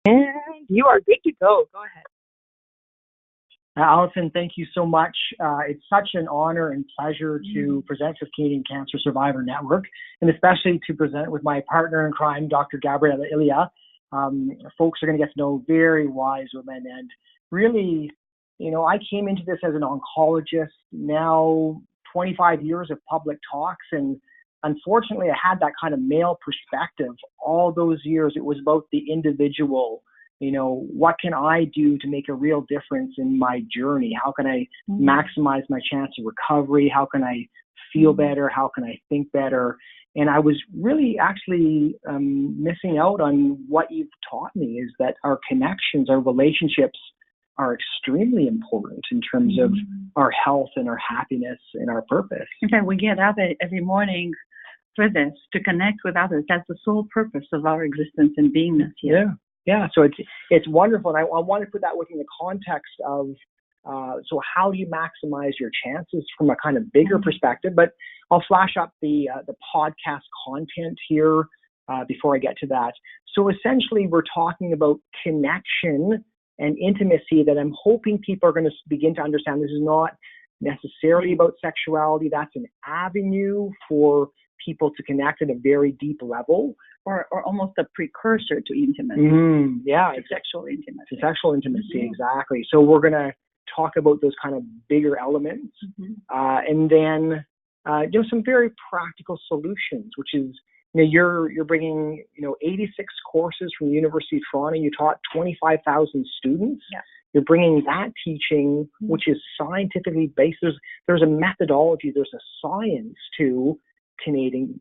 And you are good to go. Go ahead. Allison, thank you so much. It's such an honor and pleasure to present with Canadian Cancer Survivor Network, and especially to present with my partner in crime, Dr. Gabriela Ilie. Folks are going to get to know very wise women. And really, I came into this as an oncologist, now 25 years of public talks. And unfortunately, I had that kind of male perspective all those years. It was about the individual. What can I do to make a real difference in my journey? How can I maximize my chance of recovery? How can I feel better? How can I think better? And I was really actually missing out on what you've taught me, is that our connections, our relationships are extremely important in terms of our health and our happiness and our purpose. In fact, we get up every morning for this, to connect with others. That's the sole purpose of our existence and beingness here. Yeah. So it's wonderful. And I want to put that within the context of, so how do you maximize your chances from a kind of bigger perspective? But I'll flash up the podcast content here before I get to that. So essentially, we're talking about connection and intimacy that I'm hoping people are going to begin to understand. This is not necessarily about sexuality. That's an avenue for people to connect at a very deep level. Or almost a precursor to intimacy. Sexual intimacy. Sexual intimacy, exactly. So we're going to talk about those kind of bigger elements, and then some very practical solutions, which is you're bringing 86 courses from the University of Toronto. You taught 25,000 students. Yeah. You're bringing that teaching, which is scientifically based. There's a methodology. There's a science to creating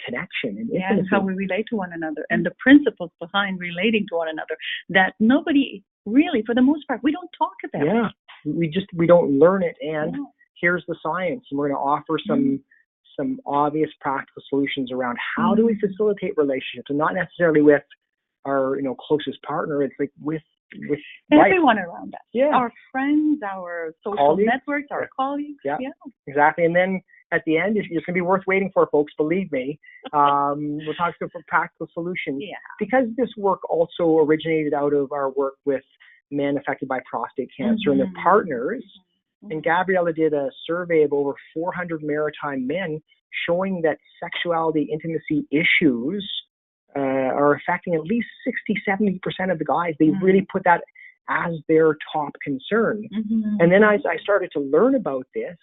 connection and intimacy. And how we relate to one another, and the principles behind relating to one another that nobody really, for the most part, we don't talk about. We don't learn it. And here's the science, and we're going to offer some obvious practical solutions around how do we facilitate relationships, and not necessarily with our closest partner. It's like with everyone around us. Yeah. Our friends, our social networks, our colleagues. Yeah, exactly. And then at the end, it's going to be worth waiting for, folks. Believe me. We'll talk about practical solutions. Yeah. Because this work also originated out of our work with men affected by prostate cancer and their partners. And Gabriela did a survey of over 400 maritime men showing that sexuality, intimacy issues are affecting at least 60-70% of the guys. They really put that as their top concern. And then as I started to learn about this,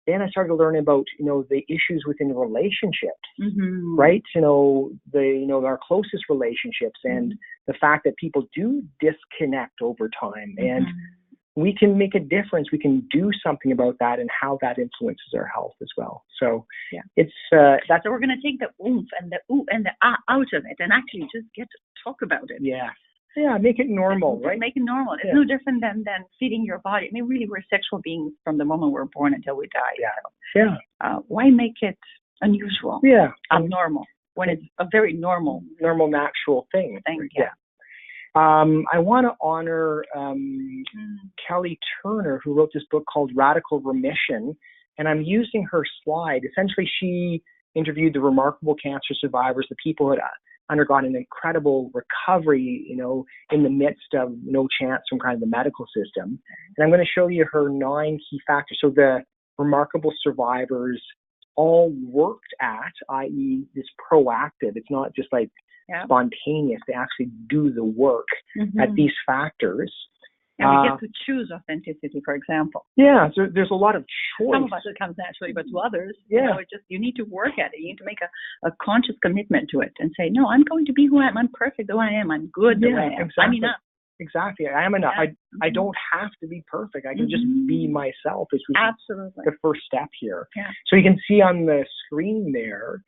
then I started to learn about, the issues within relationships, right? Our closest relationships, and the fact that people do disconnect over time, and we can make a difference. We can do something about that, and how that influences our health as well. So it's that's. So we're going to take the oomph and the ooh and the ah out of it, and actually just get to talk about it. Yeah, make it normal, right? Make it normal. It's no different than feeding your body. I mean, really, we're sexual beings from the moment we're born until we die. Why make it unusual? Abnormal, when it's a very normal, natural thing. I want to honor Kelly Turner, who wrote this book called Radical Remission, and I'm using her slide. Essentially, she interviewed the remarkable cancer survivors, the people who had undergone an incredible recovery, in the midst of no chance from kind of the medical system. And I'm going to show you her 9 key factors. So the remarkable survivors all worked at, i.e. this proactive. It's not just like spontaneous. They actually do the work at these factors. And we get to choose authenticity, for example. So there's a lot of choice. Some of us it comes naturally, but to others, you need to work at it. You need to make a conscious commitment to it and say, no, I'm going to be who I am. I'm perfect the way I am. I'm good the way I am. Exactly. I'm enough. Exactly. I am enough. I don't have to be perfect. I can just be myself. Absolutely. The first step here. So you can see on the screen there,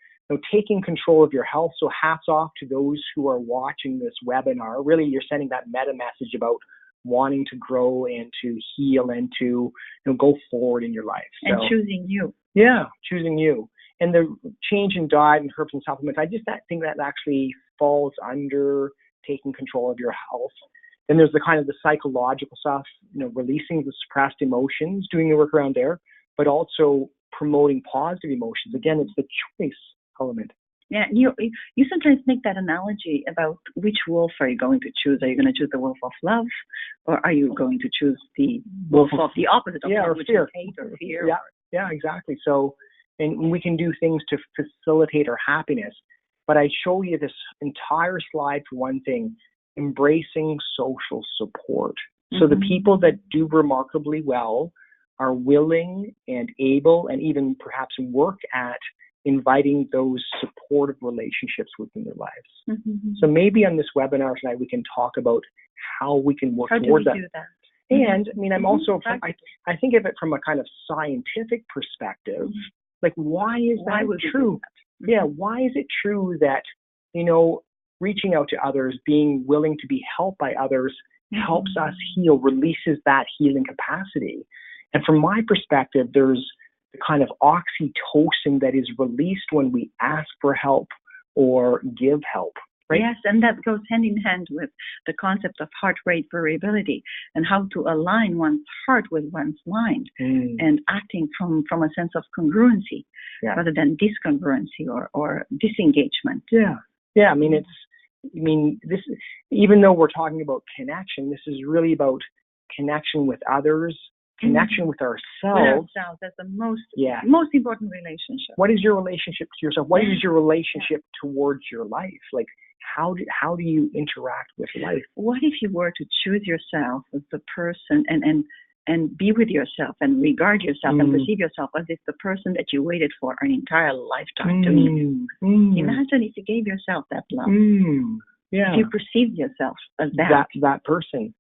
taking control of your health. So hats off to those who are watching this webinar. Really, you're sending that meta message about wanting to grow and to heal and to go forward in your life. And choosing you. Yeah, choosing you. And the change in diet and herbs and supplements, I just think that actually falls under taking control of your health. Then there's the kind of the psychological stuff, releasing the suppressed emotions, doing the work around there, but also promoting positive emotions. Again, it's the choice element. Yeah, you sometimes make that analogy about which wolf are you going to choose? Are you going to choose the wolf of love, or are you going to choose the wolf of the opposite of love, which is hate or fear? Yeah, exactly. So, and we can do things to facilitate our happiness. But I show you this entire slide for one thing, embracing social support. So the people that do remarkably well are willing and able and even perhaps work at inviting those supportive relationships within their lives. So maybe on this webinar tonight, we can talk about how we can work towards that. How do we do that? And I mean, I'm also, I think of it from a kind of scientific perspective. Like, why is that true? Yeah, why is it true that, you know, reaching out to others, being willing to be helped by others helps us heal, releases that healing capacity? And from my perspective, there's the kind of oxytocin that is released when we ask for help or give help. Right? Yes, and that goes hand in hand with the concept of heart rate variability and how to align one's heart with one's mind and acting from a sense of congruency rather than discongruency or disengagement. Yeah. I mean, this, even though we're talking about connection, this is really about connection with others, connection with ourselves. That's the most important relationship. What is your relationship to yourself? What is your relationship towards your life? Like, how do you interact with life? What if you were to choose yourself as the person and be with yourself and regard yourself and perceive yourself as if the person that you waited for an entire lifetime to meet? Imagine if you gave yourself that love. If you perceived yourself as that person.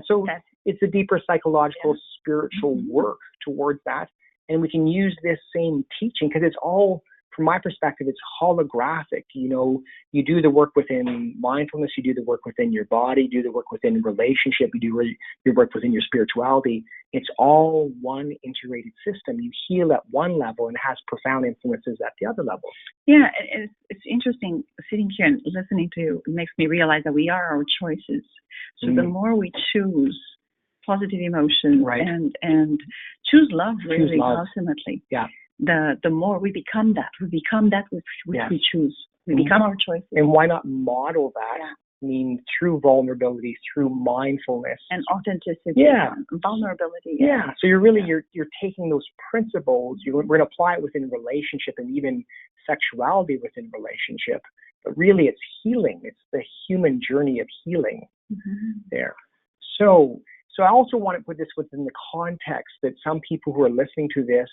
So it's a deeper psychological, spiritual work towards that. And we can use this same teaching because it's all, from my perspective, it's holographic. You know, you do the work within mindfulness, you do the work within your body, you do the work within relationship, you do your work within your spirituality. It's all one integrated system. You heal at one level and it has profound influences at the other level. Yeah, it's interesting sitting here and listening to you. It makes me realize that we are our choices. So the more we choose positive emotions and choose love, really, ultimately. The more we become that. We become that which we choose. We become our choices. And why not model that? I mean, through vulnerability, through mindfulness. And authenticity. Vulnerability. So you're taking those principles, we're going to apply it within relationship and even sexuality within relationship. But really it's healing. It's the human journey of healing there. So I also want to put this within the context that some people who are listening to this,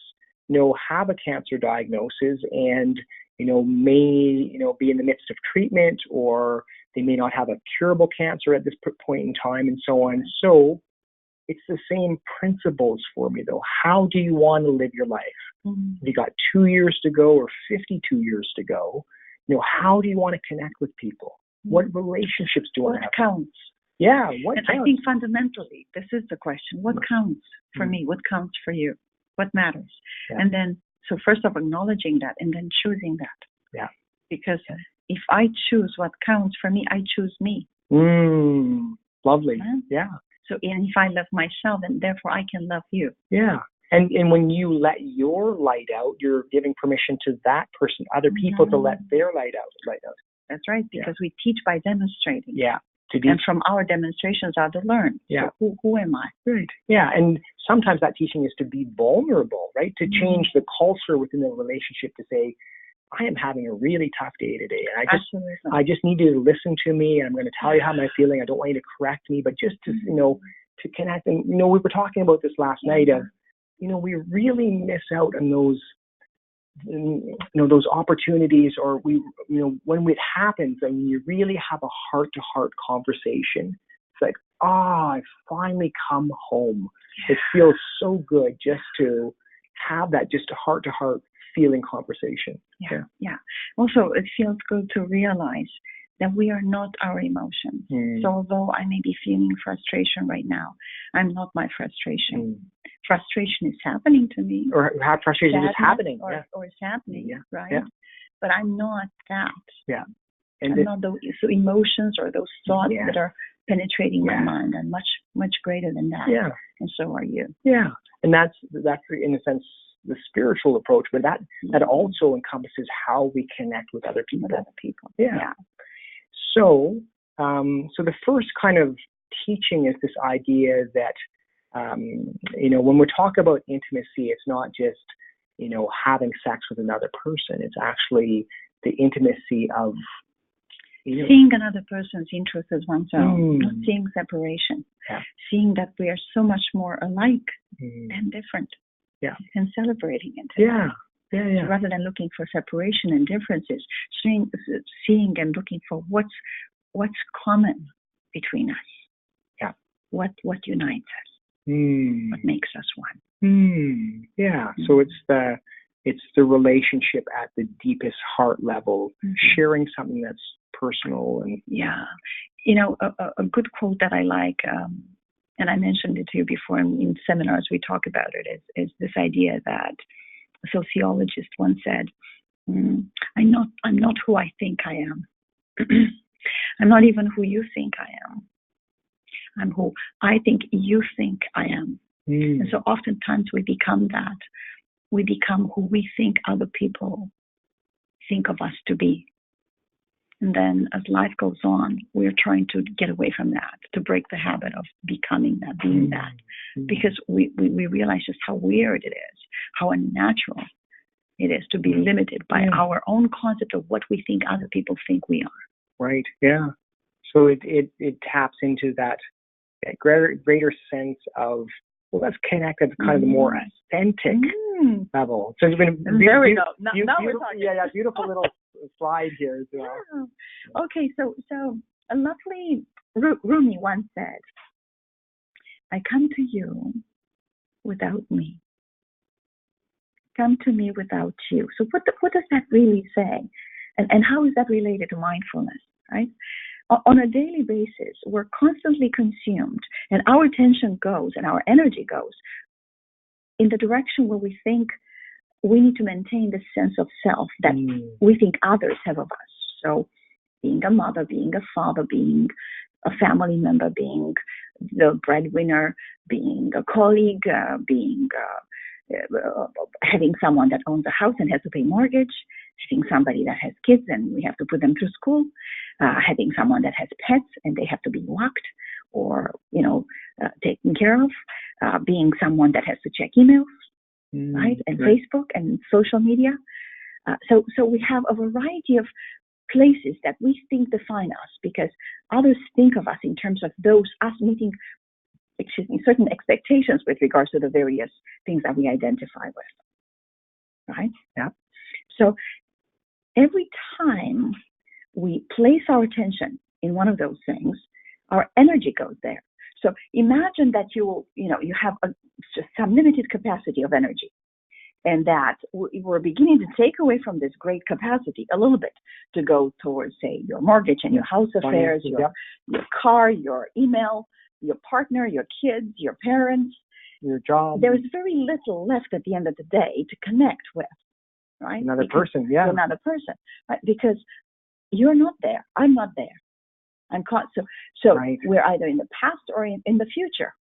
have a cancer diagnosis and, may, be in the midst of treatment, or they may not have a curable cancer at this point in time and so on. So it's the same principles for me, though. How do you want to live your life? Have you got 2 years to go or 52 years to go? How do you want to connect with people? What relationships do you want to have? What counts? What counts? I think fundamentally, this is the question. What counts for me? What counts for you? What matters? And then, so first of acknowledging that and then choosing that. Because if I choose what counts for me, I choose me. Lovely. So, and if I love myself, then therefore I can love you. And when you let your light out, you're giving permission to that person, other people to let their light out. That's right, because we teach by demonstrating. And from our demonstrations are to learn. So who am I? And sometimes that teaching is to be vulnerable, right? To change the culture within the relationship to say, I am having a really tough day today. And I just need you to listen to me. And I'm going to tell you how I'm feeling. I don't want you to correct me, but just to, to connect. And, we were talking about this last night of, we really miss out on those, those opportunities, or when it happens and you really have a heart-to-heart conversation, it's like, I finally come home. It feels so good just to have that, just a heart-to-heart feeling conversation. Also, it feels good to realize that we are not our emotions. So although I may be feeling frustration right now, I'm not my frustration. Frustration is happening to me. Or frustration is happening. Or it's happening, right? But I'm not that. And I'm not those emotions or those thoughts that are penetrating my mind. I'm much, much greater than that. And so are you. And that's in a sense the spiritual approach, but that also encompasses how we connect with other people. Yeah. So the first kind of teaching is this idea that when we talk about intimacy, it's not just having sex with another person. It's actually the intimacy of seeing another person's interest as one's own, not seeing separation, seeing that we are so much more alike and different, and celebrating it. So rather than looking for separation and differences, seeing and looking for what's common between us. Yeah. What unites us. What makes us one. So it's the relationship at the deepest heart level, sharing something that's personal. And a good quote that I like, and I mentioned it to you before in seminars we talk about it, is this idea that a sociologist once said, I'm not who I think I am. I'm not even who you think I am. I'm who I think you think I am. And so oftentimes we become that. We become who we think other people think of us to be. And then as life goes on, we're trying to get away from that, to break the habit of becoming that, being that. Because we realize just how weird it is, how unnatural it is to be limited by our own concept of what we think other people think we are. Right, yeah. So it taps into that greater sense of, let's connect at kind of the more authentic level. So it's been there we go. Now we're talking. Beautiful little slide here as well. Yeah. Okay, so a lovely Rumi once said, I come to you without me. Come to me without you. So what does that really say? And how is that related to mindfulness, right? On a daily basis, we're constantly consumed, and our attention goes and our energy goes in the direction where we think we need to maintain the sense of self that we think others have of us. So being a mother, being a father, being a family member, being the breadwinner, being a colleague, being having someone that owns a house and has to pay mortgage, having somebody that has kids and we have to put them through school, having someone that has pets and they have to be walked or, taken care of, being someone that has to check emails, right, and Facebook and social media. So we have a variety of places that we think define us because others think of us in terms of us meeting certain expectations with regards to the various things that we identify with, right? Yeah. So every time we place our attention in one of those things, our energy goes there. So imagine that you have just some limited capacity of energy, and that we're beginning to take away from this great capacity a little bit to go towards, say, your mortgage and your house affairs, your car, your email, your partner, your kids, your parents, your job. There's very little left at the end of the day to connect with, right? Another person, right? Because you're not there. I'm not there. So right. We're either in the past or in the future,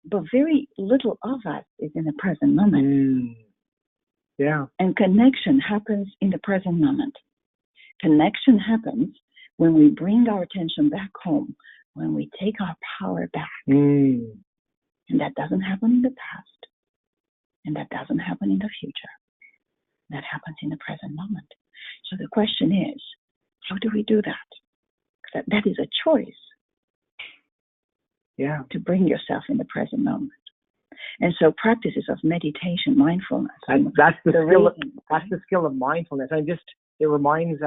but very little of us is in the present moment. Yeah. And connection happens in the present moment. Connection happens when we bring our attention back home, when we take our power back. And that doesn't happen in the past. And that doesn't happen in the future. That happens in the present moment. So the question is, how do we do that? That is a choice. Yeah. To bring yourself in the present moment. And so practices of meditation, mindfulness. That's the skill of mindfulness. It reminds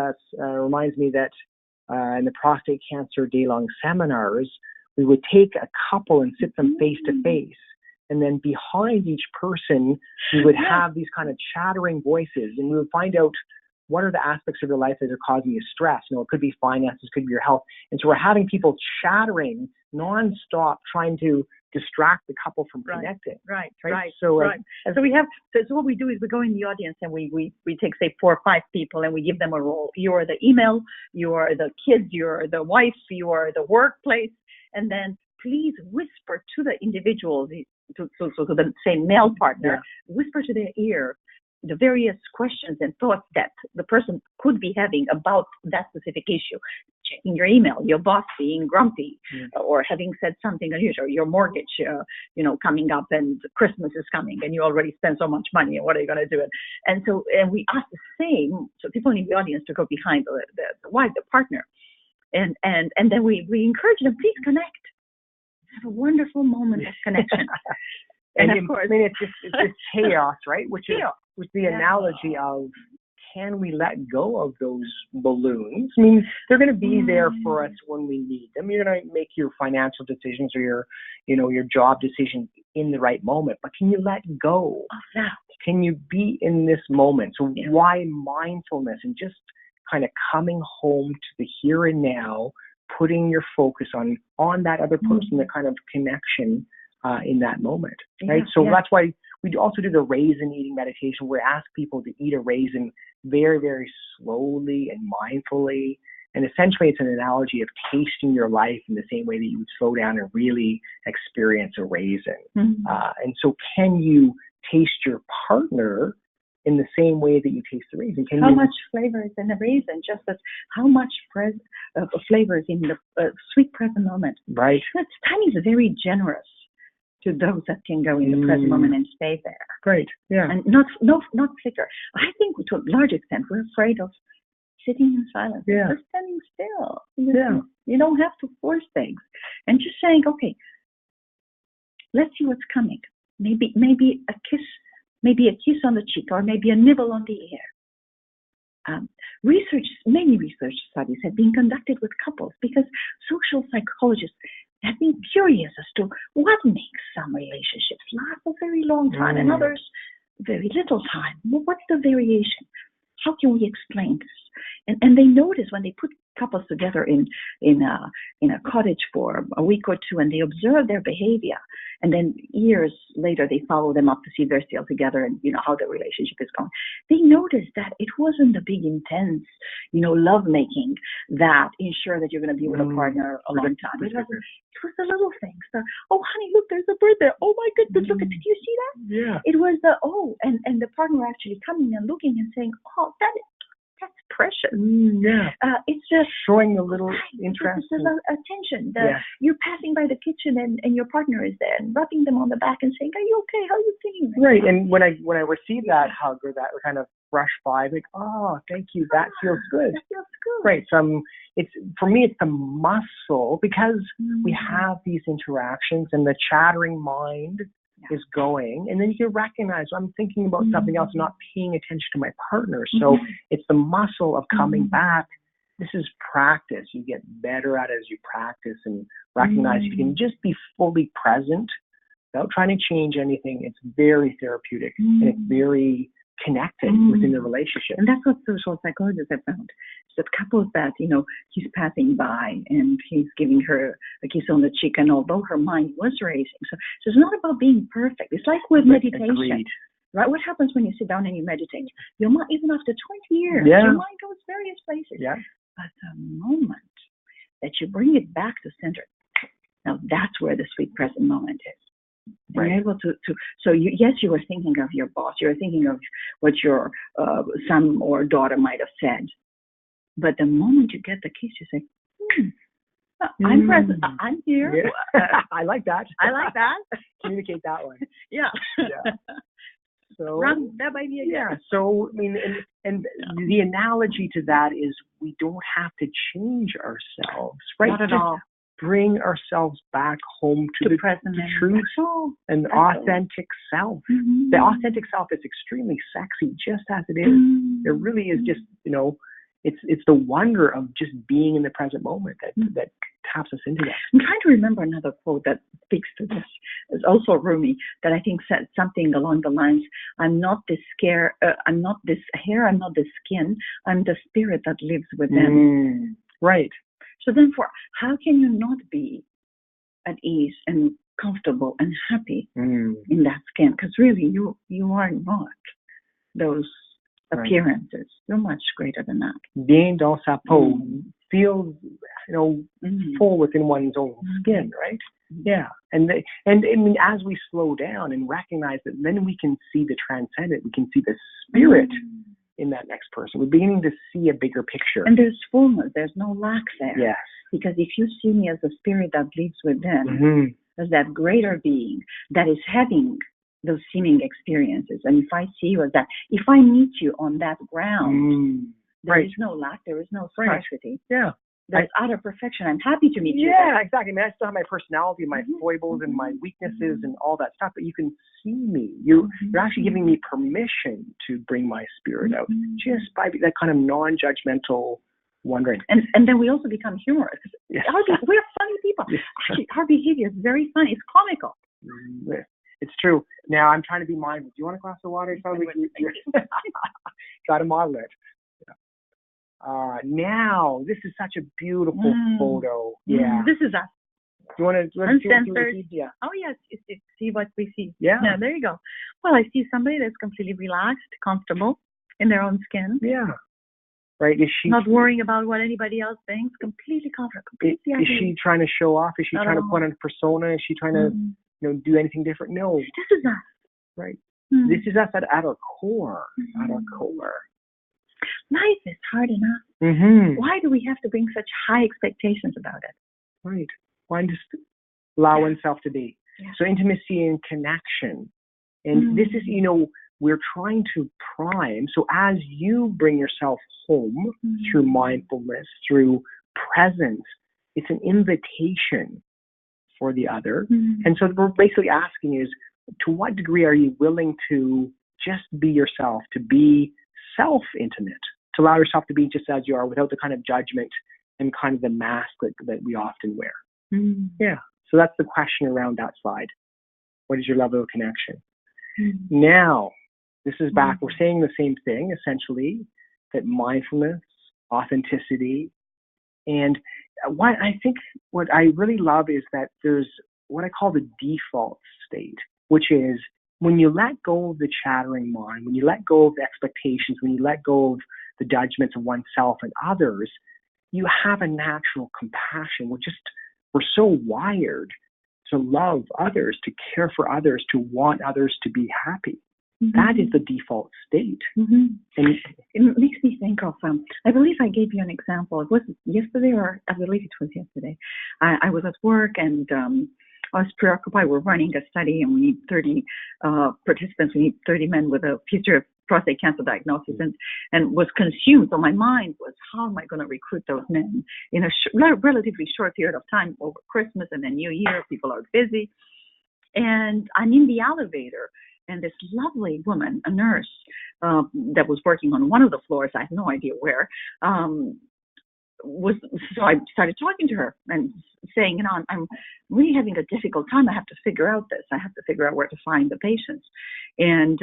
me that in the prostate cancer day-long seminars, we would take a couple and sit them face to face. And then behind each person, we would have these kind of chattering voices, and we would find out what are the aspects of your life that are causing you stress. It could be finances, it could be your health. And so we're having people chattering nonstop, trying to distract the couple from connecting. Right. So what we do is we go in the audience and we take, say, 4 or 5 people and we give them a role. You're the email, you're the kids, you're the wife, you're the workplace, and then please whisper to the individuals to the same male partner, whisper to their ear the various questions and thoughts that the person could be having about that specific issue. Checking your email, your boss being grumpy, or having said something unusual, your mortgage, coming up, and Christmas is coming, and you already spent so much money, and what are you going to do? And we ask the same, so people in the audience to go behind the wife, the partner, and then we encourage them, please connect. Have a wonderful moment of connection. and of course, it's just chaos, right? Which is the analogy of, can we let go of those balloons? I mean, they're going to be there for us when we need them. You're going to make your financial decisions or your job decisions in the right moment. But can you let go of that? Can you be in this moment? So why mindfulness and just kind of coming home to the here and now, putting your focus on that other person, the kind of connection in that moment, right? That's why we also do the raisin eating meditation. We ask people to eat a raisin very, very slowly and mindfully. And essentially, it's an analogy of tasting your life in the same way that you would slow down and really experience a raisin. And so can you taste your partner in the same way that you taste the raisin? How much flavor is in the raisin? Just as how much flavor is in the sweet present moment? Right. Time is very generous to those that can go in the present moment and stay there. Great. Yeah. And not flicker. I think to a large extent we're afraid of sitting in silence. Yeah. Just standing still. You don't have to force things. And just saying, okay, let's see what's coming. Maybe a kiss. Maybe a kiss on the cheek, or maybe a nibble on the ear. Many research studies have been conducted with couples because social psychologists have been curious as to what makes some relationships last a very long time and others very little time. Well, what's the variation? How can we explain this? And they notice when they put couples together in a cottage for a week or two, and they observe their behavior, and then years later they follow them up to see if they're still together and how the relationship is going. They notice that it wasn't the big intense, love making that ensure that you're going to be with a partner a long time. It was the little things. Oh, honey, look, there's a bird there. Oh my goodness, look at, did you see that? Yeah. It was and the partner actually coming and looking and saying, oh, that's precious. It's just showing a little interest. There's attention. You're passing by the kitchen and your partner is there and rubbing them on the back and saying, are you okay? How are you feeling? Right. And when I receive that hug or that kind of brush by, like, oh, thank you. That feels good. That feels good. Right. For me, it's the muscle, because we have these interactions and the chattering mind is going, and then you can recognize I'm thinking about something else, not paying attention to my partner. So it's the muscle of coming back. This is practice. You get better at it as you practice and recognize you can just be fully present without trying to change anything. It's very therapeutic and it's very connected within the relationship. And that's what social psychologists have found. That couples that, he's passing by and he's giving her a kiss on the cheek, and although her mind was racing. So it's not about being perfect. It's like with meditation. Agreed. Right? What happens when you sit down and you meditate? Your mind, even after 20 years, your mind goes various places. Yeah. But the moment that you bring it back to center, now that's where the sweet present moment is. Right. You're able to you were thinking of your boss, you were thinking of what your son or daughter might have said. But the moment you get the kiss, you say, I'm present, I'm here. Yeah. I like that. I like that. Communicate that one. Yeah. So run that by me again. Yeah. So I mean, and the analogy to that is we don't have to change ourselves, right? Not at all. Bring ourselves back home to the truth and the authentic self. The authentic self is extremely sexy, just as it is. It really is just, it's the wonder of just being in the present moment that taps us into that. I'm trying to remember another quote that speaks to this. It's also Rumi, that I think said something along the lines, I'm not this hair, I'm not this skin, I'm the spirit that lives within. Right. So then how can you not be at ease and comfortable and happy in that skin? Because really you are not those appearances. You're much greater than that. Bien dans sa peau. feels, full within one's own skin, right? Yeah. And I mean, as we slow down and recognize that, then we can see the transcendent, we can see the spirit in that next person. We're beginning to see a bigger picture. And there's fullness, there's no lack there. Yes. Because if you see me as a spirit that lives within, as that greater being that is having those seeming experiences, and if I see you as that, if I meet you on that ground, there is no lack, there is no scarcity. Yeah. There's utter perfection. I'm happy to meet you. Yeah, exactly. I mean, I still have my personality, my foibles, and my weaknesses, and all that stuff. But you can see me. You're actually giving me permission to bring my spirit out, just by that kind of non-judgmental wondering. And then we also become humorous. We're funny people. Actually, our behavior is very funny. It's comical. It's true. Now I'm trying to be mindful. Do you want a glass of water? Got to model it. Now, this is such a beautiful photo. Yeah. This is us. Do you want to Uncensored. Yeah. Oh, yes. See what we see. Yeah. There you go. Well, I see somebody that's completely relaxed, comfortable in their own skin. Yeah. Right. Is she not worrying about what anybody else thinks? Completely comfortable. Is she trying to show off? Is she trying to put on a persona? Is she trying to do anything different? No. This is us. Right. This is us at our core. At our core. Life is hard enough. Why do we have to bring such high expectations about it? Right. Why just allow oneself to be? Yeah. So intimacy and connection. And this is, we're trying to prime. So as you bring yourself home through mindfulness, through presence, it's an invitation for the other. And so what we're basically asking is, to what degree are you willing to just be yourself, to be self-intimate, to allow yourself to be just as you are without the kind of judgment and kind of the mask that we often wear. Yeah. So that's the question around that slide. What is your level of connection? Now, this is back. We're saying the same thing, essentially, that mindfulness, authenticity, and what I really love is that there's what I call the default state, which is when you let go of the chattering mind, when you let go of the expectations, when you let go of the judgments of oneself and others, you have a natural compassion. We're so wired to love others, to care for others, to want others to be happy. That is the default state. And it makes me think of, I believe I gave you an example. It was yesterday, or I believe it was yesterday. I was at work and I was preoccupied. We're running a study and we need 30 participants. We need 30 men with a future of prostate cancer diagnosis and was consumed. So my mind was, how am I going to recruit those men in a relatively short period of time over Christmas and then New Year? People are busy. And I'm in the elevator. And this lovely woman, a nurse, that was working on one of the floors, I have no idea where, so I started talking to her and saying, I'm really having a difficult time. I have to figure out this. I have to figure out where to find the patients. And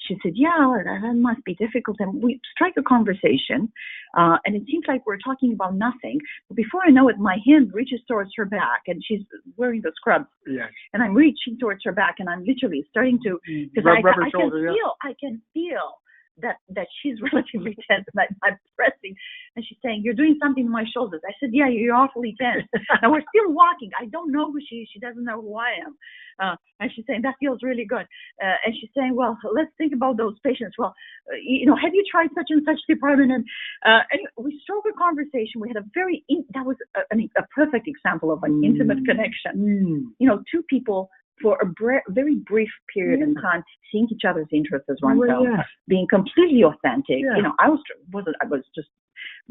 she said, that must be difficult. And we strike a conversation, and it seems like we're talking about nothing. But before I know it, my hand reaches towards her back, and she's wearing the scrubs. Yes. And I'm reaching towards her back, and I'm literally starting to, because I can feel that she's relatively tense, and I'm pressing, and she's saying, "You're doing something to my shoulders." I said, "Yeah, you're awfully tense." And we're still walking. I don't know who she is. She doesn't know who I am. And she's saying, "That feels really good." And she's saying, "Well, let's think about those patients. Well, have you tried such and such department?" And we struck a conversation. We had that was a perfect example of an intimate connection. Two people for a very brief period in time, seeing each other's interests as oneself, being completely authentic. I was just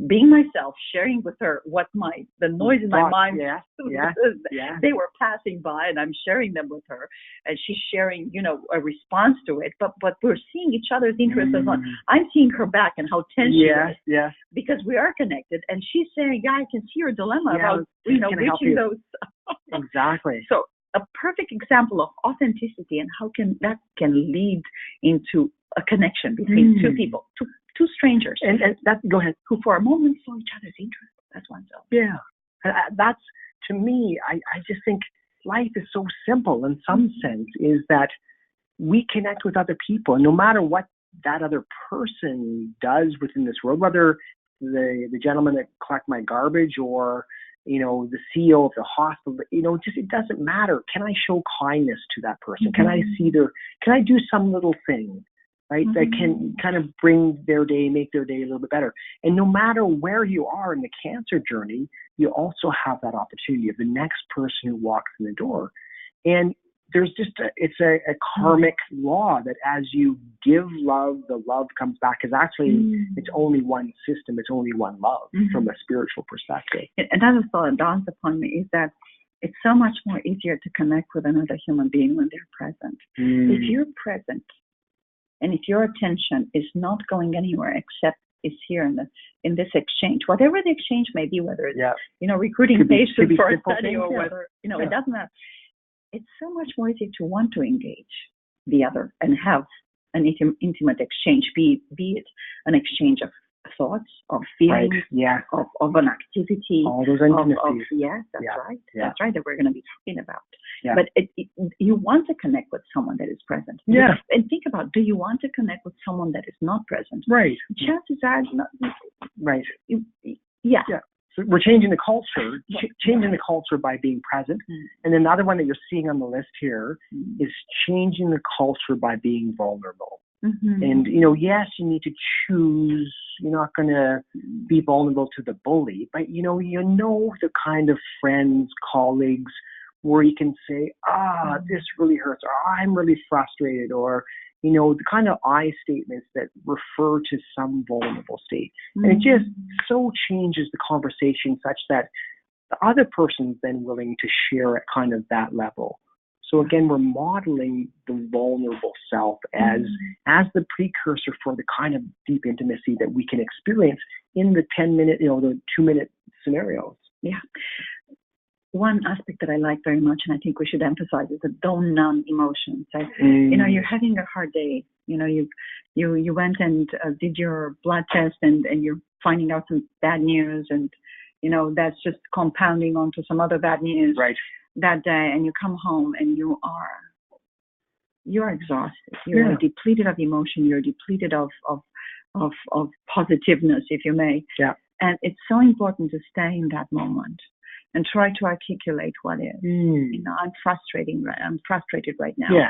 being myself, sharing with her what the noise in my mind. They were passing by, and I'm sharing them with her, and she's sharing, a response to it. But we're seeing each other's interests as one. I'm seeing her back and how tense she is, because we are connected. And she's saying, "Yeah, I can see your dilemma about reaching those." Exactly. So a perfect example of authenticity and how that can lead into a connection between two people, two strangers, and that, go ahead, who for a moment saw each other's interests as oneself. Yeah, that's, to me, I just think life is so simple in some sense, is that we connect with other people, and no matter what that other person does within this world, whether the gentleman that collect my garbage, or the CEO of the hospital. It doesn't matter. Can I show kindness to that person? Can I can I do some little thing, right, that can kind of bring their day, make their day a little bit better? And no matter where you are in the cancer journey, you also have that opportunity of the next person who walks in the door. And there's just it's a karmic law that as you give love, the love comes back. Because actually, it's only one system. It's only one love from a spiritual perspective. Another thought that dawns upon me is that it's so much more easier to connect with another human being when they're present. If you're present, and if your attention is not going anywhere except is here in this exchange, whatever the exchange may be, whether it's recruiting patients for a study or whether it doesn't matter. It's so much more easy to want to engage the other and have an intimate exchange, be it an exchange of thoughts, of feelings, of an activity. All those intimacies. Right. That's right, that we're going to be talking about. Yeah. But you want to connect with someone that is present. Yeah. And think about, do you want to connect with someone that is not present? Right. Chances are not. Right. Yeah. So we're changing the culture, changing the culture by being present. And then the other one that you're seeing on the list here is changing the culture by being vulnerable. And, yes, you need to choose. You're not going to be vulnerable to the bully, but, the kind of friends, colleagues where you can say, this really hurts, or I'm really frustrated, or, the kind of I statements that refer to some vulnerable state. And it just so changes the conversation such that the other person's then willing to share at kind of that level. So again, we're modeling the vulnerable self as the precursor for the kind of deep intimacy that we can experience in the 10-minute, the 2-minute scenarios. Yeah. One aspect that I like very much, and I think we should emphasize, is the don't numb emotions. You're having a hard day. You went and did your blood test, and you're finding out some bad news, and that's just compounding onto some other bad news. Right. That day, and you come home and you're exhausted. You're depleted of emotion. You're depleted of positiveness, if you may. Yeah. And it's so important to stay in that moment and try to articulate what is. I'm frustrated right now. Yeah.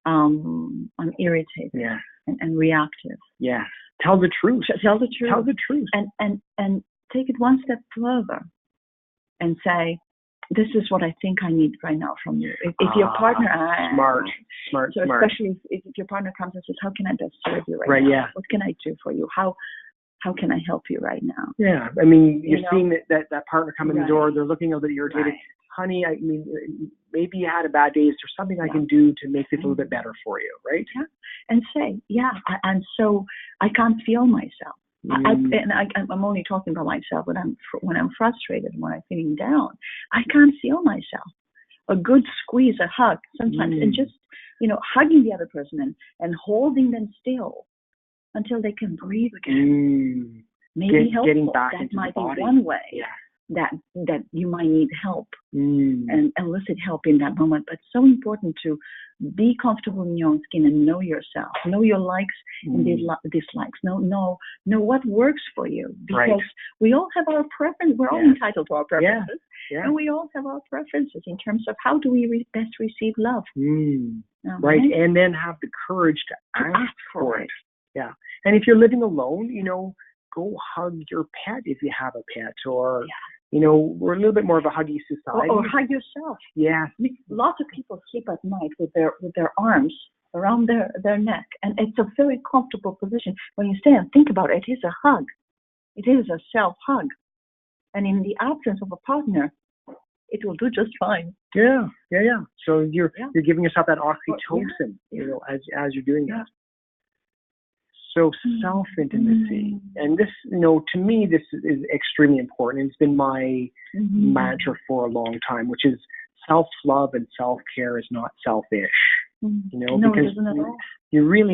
I'm irritated. Yeah. And reactive. Yeah. Tell the truth. Tell the truth. Tell the truth. And take it one step further and say, this is what I think I need right now from you. If your partner... Smart. Especially if your partner comes and says, how can I best serve you right now? Yeah. What can I do for you? How can I help you right now? Yeah. I mean, you're seeing that partner come in the door. They're looking a little bit irritated. Right. Honey, I mean, maybe you had a bad day. Is there something I can do to make this a little bit better for you, right? Yeah. And say, I can't feel myself. I'm only talking about myself when I'm frustrated, when I'm feeling down. I can't feel myself. A good squeeze, a hug sometimes, and just hugging the other person and holding them still until they can breathe again. Maybe helpful. Getting back that into might the be body. one way. Yeah. That you might need help and elicit help in that moment. But it's so important to be comfortable in your own skin and know yourself, know your likes and dislikes, know what works for you, because we all have our preferences. We're all entitled to our preferences, and we all have our preferences in terms of how do we best receive love. Right, and then have the courage to ask for it. Yeah, and if you're living alone, go hug your pet if you have a pet, or we're a little bit more of a huggy society. Or hug yourself. Yeah. Lots of people sleep at night with their arms around their neck, and it's a very comfortable position. When you stay and think about it, it is a hug. It is a self hug, and in the absence of a partner, it will do just fine. Yeah. So you're giving yourself that oxytocin, as you're doing that. So self-intimacy, and this, to me, this is extremely important. It's been my mantra for a long time, which is self-love and self-care is not selfish. No, because it isn't at all.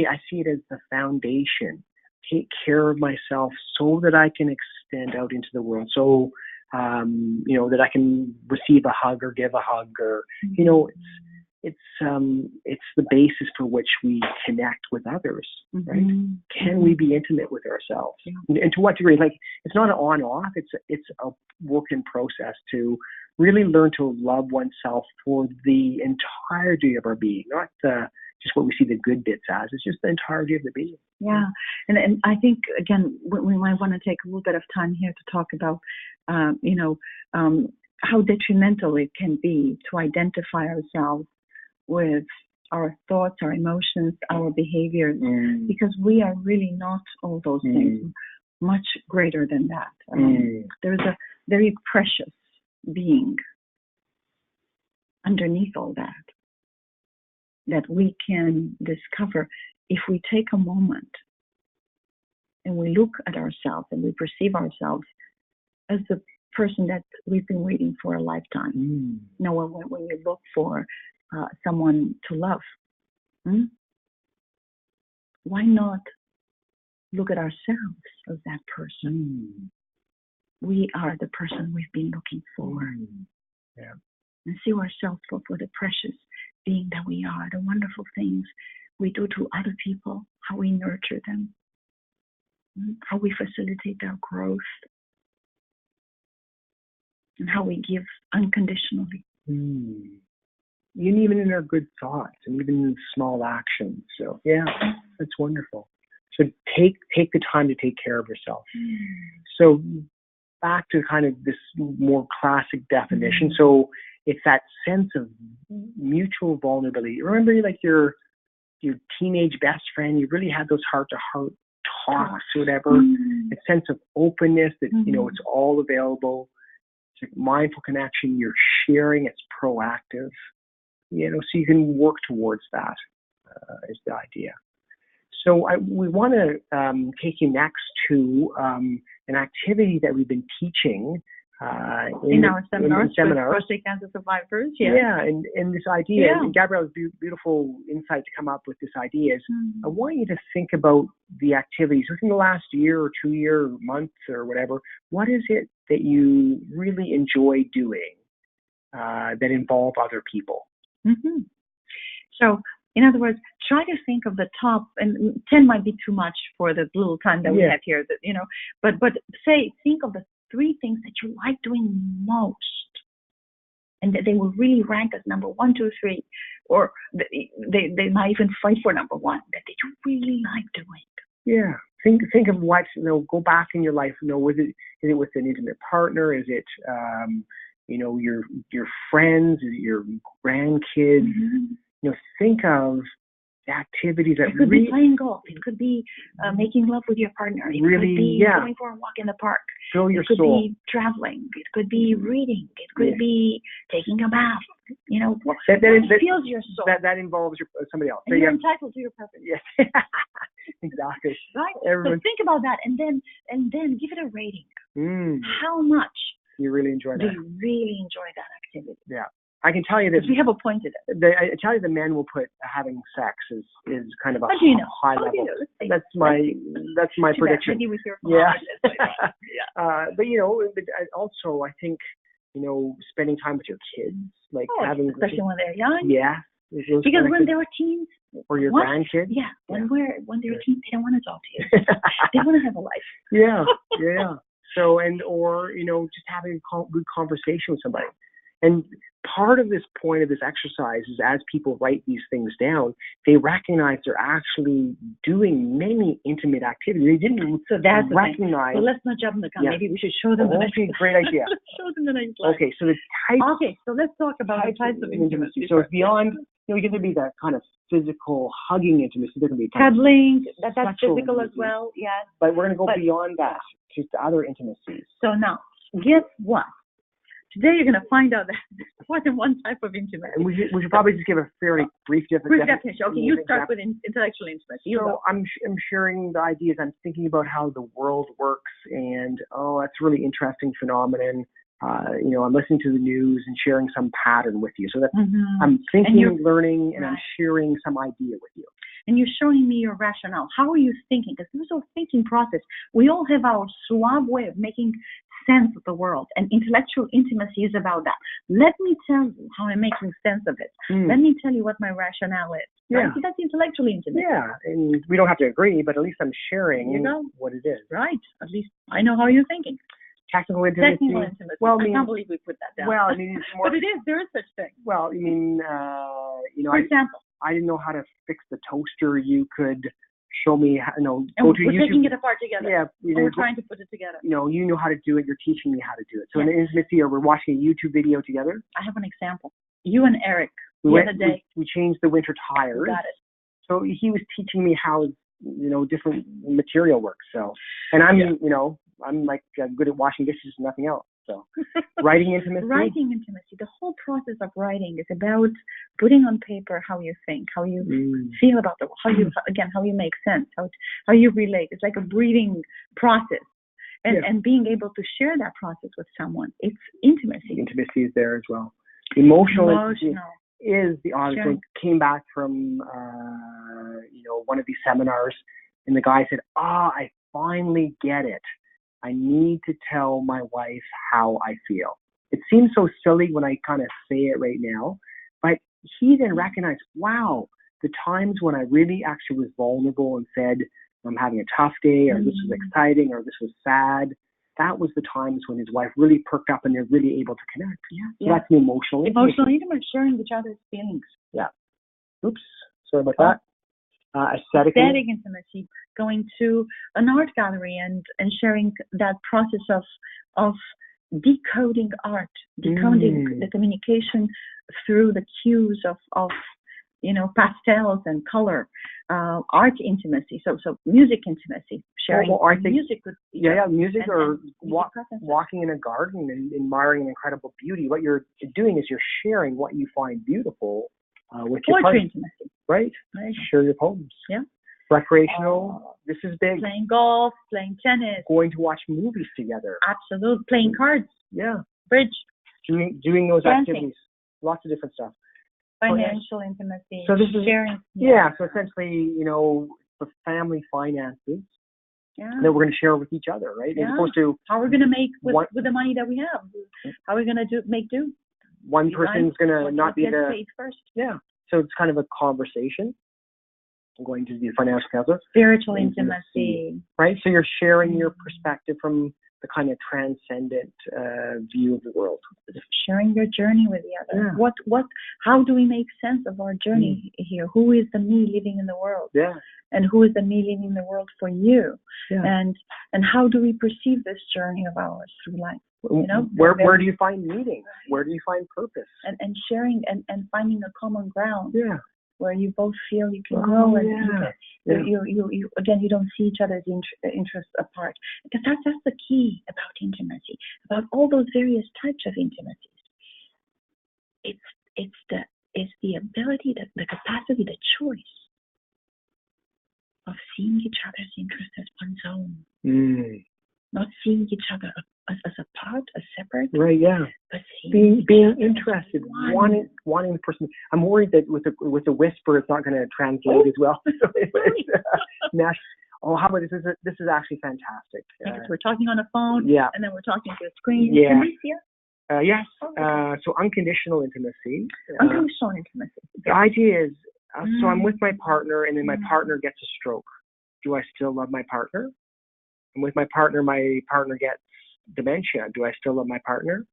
I see it as the foundation. Take care of myself so that I can extend out into the world. So, that I can receive a hug or give a hug, or, the basis for which we connect with others, right? Can we be intimate with ourselves? And to what degree? Like, it's not an on-off. It's a work in process to really learn to love oneself for the entirety of our being, not just what we see the good bits as. It's just the entirety of the being. Yeah, and I think, again, we might want to take a little bit of time here to talk about, how detrimental it can be to identify ourselves with our thoughts, our emotions, our behaviors, because we are really not all those things, much greater than that. There's a very precious being underneath all that we can discover if we take a moment and we look at ourselves and we perceive ourselves as the person that we've been waiting for a lifetime. You know, when you look for someone to love, why not look at ourselves as that person? We are the person we've been looking for. And see ourselves for the precious being that we are, the wonderful things we do to other people, how we nurture them, how we facilitate their growth, and how we give unconditionally. And even in our good thoughts and even in small actions. So yeah, that's wonderful. So take the time to take care of yourself. So back to kind of this more classic definition. So it's that sense of mutual vulnerability. Remember, like your teenage best friend, you really had those heart-to-heart talks or whatever. A sense of openness that, it's all available. It's like mindful connection. You're sharing. It's proactive. So you can work towards that is the idea. So we want to take you next to an activity that we've been teaching in our seminars with prostate cancer survivors. Yeah, and this idea, and Gabriela's beautiful insight to come up with this idea is, I want you to think about the activities within the last year or 2 year or month or whatever. What is it that you really enjoy doing that involve other people? So, in other words, try to think of the top, and 10 might be too much for the little time that we have here, but think of the 3 things that you like doing most, and that they will really rank as number 1, 2, 3, or they might even fight for number 1, that you really like doing. Yeah. Think of what, go back in your life, is it with an intimate partner? Is it, your friends, your grandkids? Think of the activities that it could be playing golf. It could be making love with your partner. It could be going for a walk in the park. Fill your soul. It could be traveling. It could be reading. It could be taking a bath. What fills your soul. That involves somebody else. And you're entitled to your purpose. Yes, exactly. Right. So think about that, and then give it a rating. How much you really enjoy that? Do you really enjoy that activity? Yeah. I can tell you that we have appointed it. I tell you the men will put having sex is kind of a high level. That's my prediction. Maybe we hear from but also I think spending time with your kids, like especially when they're young. Yeah. Because when they were teens, or your grandkids. Yeah. When they're teens, they don't want to talk to you. They want to have a life. Yeah. So or just having a good conversation with somebody. And part of this point of this exercise is, as people write these things down, they recognize they're actually doing many intimate activities. They didn't recognize. So let's not jump in the gun. Maybe we should show them. Great idea. Show them the next slide. Okay, so the types. Okay, so let's talk about the types of intimacy. So it's beyond. You're going to be that kind of physical hugging intimacy. There can be cuddling. That's physical as well. Yes. But we're going to go beyond that to other intimacies. So now, guess what? Today you're going to find out that there's more than one type of intimacy. And we should probably just give a fairly brief definition. Okay, you start with intellectual intimacy. So I'm sharing the ideas. I'm thinking about how the world works, and that's a really interesting phenomenon. I'm listening to the news and sharing some pattern with you. So that's I'm thinking, learning, and I'm sharing some idea with you. And you're showing me your rationale. How are you thinking? Because this is a thinking process. We all have our suave way of making sense of the world. And intellectual intimacy is about that. Let me tell you how I'm making sense of it. Let me tell you what my rationale is. Right? So that's intellectual intimacy. Yeah, and we don't have to agree, but at least I'm sharing what it is. Right. At least I know how you're thinking. Technical intimacy. Well, I can't believe we put that down. Well, I mean, it's more. But it is. There is such thing. Well, I mean, For example, I didn't know how to fix the toaster. You could show me how, and go to we're YouTube. taking it apart together. Yeah. We're trying to put it together. You know how to do it. You're teaching me how to do it. So in intimacy, or we're watching a YouTube video together. I have an example. You and Eric the other day. We changed the winter tires. We got it. So he was teaching me how, different material works. So, and I'm, I'm like good at washing dishes and nothing else. So, writing intimacy. Writing intimacy. The whole process of writing is about putting on paper how you think, how you feel about the world, how you make sense, how you relate. It's like a breathing process, and being able to share that process with someone. It's intimacy. Intimacy is there as well. Emotional. Is the honest. I came back from one of these seminars, and the guy said, I finally get it. I need to tell my wife how I feel. It seems so silly when I kind of say it right now, but he then recognized, wow, the times when I really actually was vulnerable and said, I'm having a tough day, or this was exciting, or this was sad. That was the times when his wife really perked up and they're really able to connect. So that's the emotional intimacy. Emotional intimacy, sharing each other's feelings. Yeah. Oops. Sorry about that. Aesthetic intimacy, going to an art gallery and sharing that process of decoding art, decoding the communication through the cues of pastels and color, art intimacy, so music intimacy, sharing music with music, or walking in a garden and admiring an incredible beauty. What you're doing is you're sharing what you find beautiful with your partner. Poetry intimacy. Right. Share your poems. Yeah. Recreational. This is big. Playing golf, playing tennis. Going to watch movies together. Absolutely. Playing cards. Yeah. Bridge. Doing those activities. Lots of different stuff. Financial intimacy. So this is sharing. Yeah. So essentially, the family finances that we're going to share with each other, right? Yeah. As opposed to how we're going to make with the money that we have. How are we going to make do? One person's going to not be the paid first. Yeah. So it's kind of a conversation. I'm going to the financial counselor. Spiritual intimacy. Right? So you're sharing your perspective from the kind of transcendent view of the world. Sharing your journey with the other. Yeah. How do we make sense of our journey here? Who is the me living in the world? Yeah. And who is the me living in the world for you? Yeah. And how do we perceive this journey of ours through life? Where do you find meaning? Where do you find purpose? And sharing and finding a common ground. Yeah. Where you both feel you can grow and you again, you don't see each other's interests apart. Because that's the key about intimacy, about all those various types of intimacies. It's the ability, the capacity, the choice of seeing each other's interests as one's own. Not seeing each other as a part, as separate. Right, yeah. But being interested, wanting the person. I'm worried that with the whisper, it's not going to translate as well. So how about this? This is actually fantastic. Because we're talking on a phone, and then we're talking to a screen. Yeah. Can we see it? Yes. So unconditional intimacy. Unconditional intimacy. The idea is, so I'm with my partner, and then my partner gets a stroke. Do I still love my partner? And with my partner gets dementia. Do I still love my partner?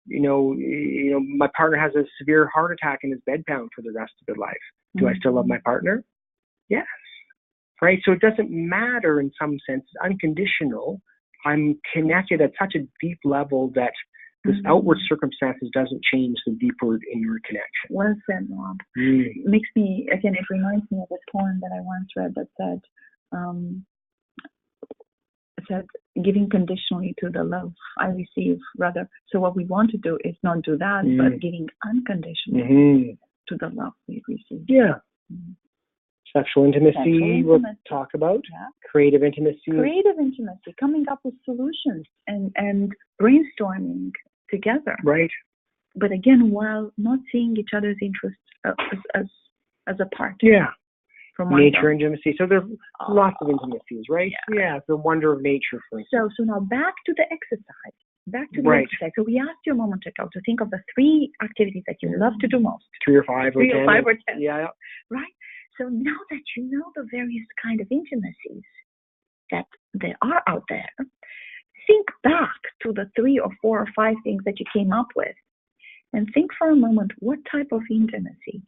Yeah. My partner has a severe heart attack and is bedbound for the rest of his life. Do I still love my partner? Yes. Right. So it doesn't matter in some sense. It's unconditional. I'm connected at such a deep level that this outward circumstances doesn't change the deeper inward connection. Well said, Rob. It makes me, again, it reminds me of a poem that I once read that said, giving conditionally to the love I receive, rather. So what we want to do is not do that, but giving unconditionally to the love we receive. Yeah. Sexual intimacy, we'll talk about. Yeah. Creative intimacy. Coming up with solutions and brainstorming together. Right. But again, while not seeing each other's interests as a part. Yeah. From one nature intimacy. So there's lots of intimacies, right? Yeah, the wonder of nature, for instance. So now back to the exercise. Exercise. So we asked you a moment ago to think of the 3 activities that you love to do most. 3 or 5 or 10. 3 or 5 or 10. Yeah. Right? So now that you know the various kind of intimacies that there are out there, think back to the 3 or 4 or 5 things that you came up with and think for a moment, what type of intimacy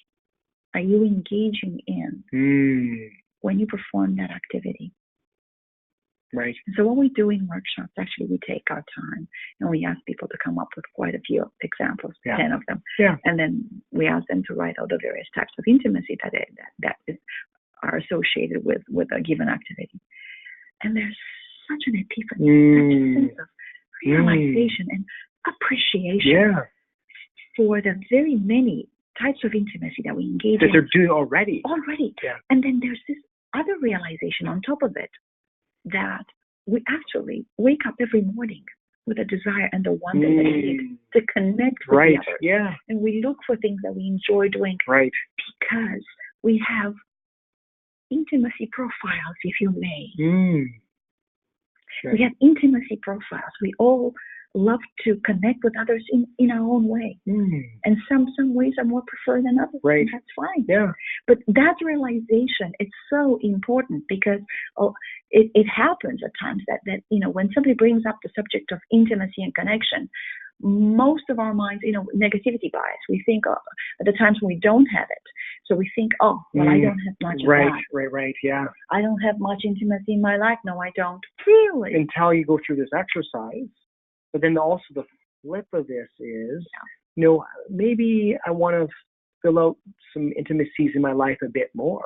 are you engaging in when you perform that activity? Right. So what we do in workshops, actually, we take our time and we ask people to come up with quite a few examples, 10 of them. Yeah. And then we ask them to write out the various types of intimacy that are associated with a given activity. And there's such an epiphany, such a sense of realization and appreciation for the very many types of intimacy that we engage in. That they're doing already. Yeah. And then there's this other realization on top of it, that we actually wake up every morning with a desire and the want and the need to connect with the others. Yeah. And we look for things that we enjoy doing because we have intimacy profiles, if you may. Sure. We have intimacy profiles. We all love to connect with others in our own way. And some ways are more preferred than others. Right. That's fine. Yeah. But that realization is so important because it happens at times that when somebody brings up the subject of intimacy and connection, most of our minds, negativity bias. We think at the times when we don't have it. So we think, I don't have much of that. Right, yeah. I don't have much intimacy in my life. No, I don't. Really? Until you go through this exercise. But then also the flip of this is, maybe I want to fill out some intimacies in my life a bit more.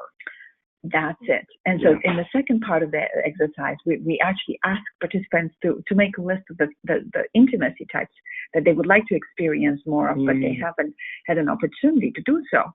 That's it. And so in the second part of the exercise, we actually ask participants to make a list of the intimacy types that they would like to experience more of, but they haven't had an opportunity to do so.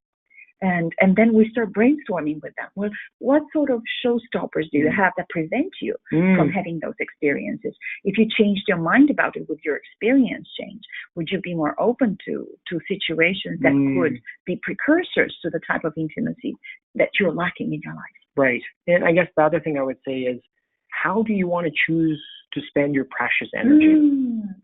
And then we start brainstorming with them. Well, what sort of showstoppers do you have that prevent you from having those experiences? If you changed your mind about it, would your experience change? Would you be more open to situations that could be precursors to the type of intimacy that you're lacking in your life? Right. And I guess the other thing I would say is, how do you want to choose to spend your precious energy?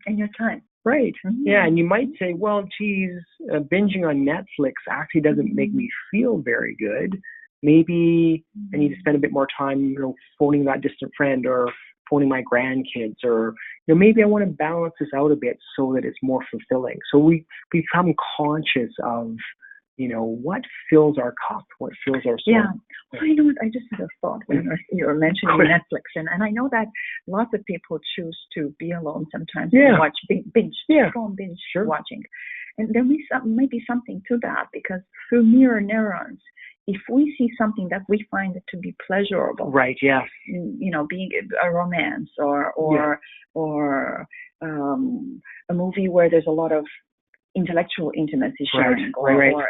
And your time. Right. Yeah, and you might say, well, geez, binging on Netflix actually doesn't make me feel very good. Maybe I need to spend a bit more time, phoning that distant friend or phoning my grandkids, or maybe I want to balance this out a bit so that it's more fulfilling. So we become conscious of, what fills our cup, what fills our soul. Yeah. Well, you know what? I just had a thought when you were mentioning Netflix, and I know that lots of people choose to be alone sometimes and watch binge watching. And there may be something to that, because through mirror neurons, if we see something that we find to be pleasurable, right? Yes. Being a romance or a movie where there's a lot of intellectual intimacy sharing, or